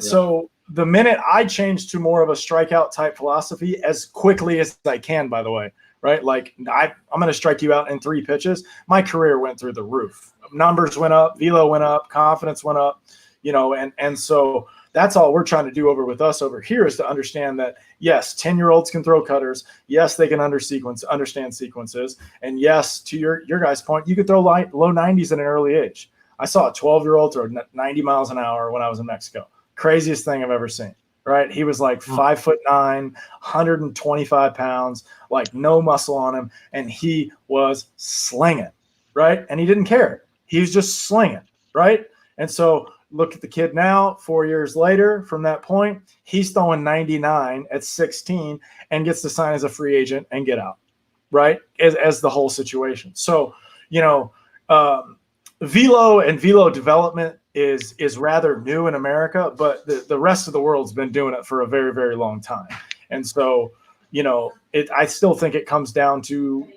So the minute I change to more of a strikeout type philosophy as quickly as I can, by the way, right? Like I'm going to strike you out in 3 pitches. My career went through the roof. Numbers went up, velo went up, confidence went up, and so that's all we're trying to do over here is to understand that, yes, 10-year-olds can throw cutters. Yes, they can understand sequences. And yes, to your guys' point, you could throw low 90s at an early age. I saw a 12-year-old throw 90 miles an hour when I was in Mexico. Craziest thing I've ever seen, right? He was like 5'9", 125 pounds, like no muscle on him. And he was slinging, right? And he didn't care. He was just slinging, right? And so look at the kid now, 4 years later from that point, he's throwing 99 at 16 and gets to sign as a free agent and get out, right? As the whole situation. So, velo and velo development is rather new in America, but the rest of the world's been doing it for a very, very long time. And so, I still think it comes down to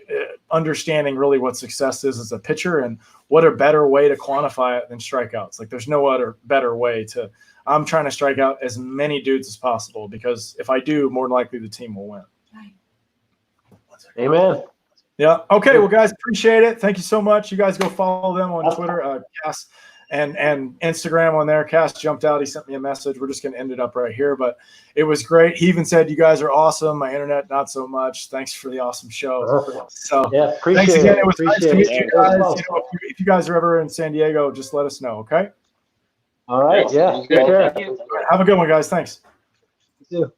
understanding really what success is as a pitcher and what a better way to quantify it than strikeouts. Like there's no other better way I'm trying to strike out as many dudes as possible because if I do, more than likely the team will win. Amen. Yeah. Okay. Well, guys, appreciate it. Thank you so much. You guys go follow them on Twitter, Cass, and Instagram on there. Cass jumped out. He sent me a message. We're just going to end it up right here, but it was great. He even said, you guys are awesome. My internet, not so much. Thanks for the awesome show. So yeah, thanks again. It was nice to meet you guys. If you guys are ever in San Diego, just let us know. Okay. All right. Yeah. Take care. Have a good one, guys. Thanks. You too.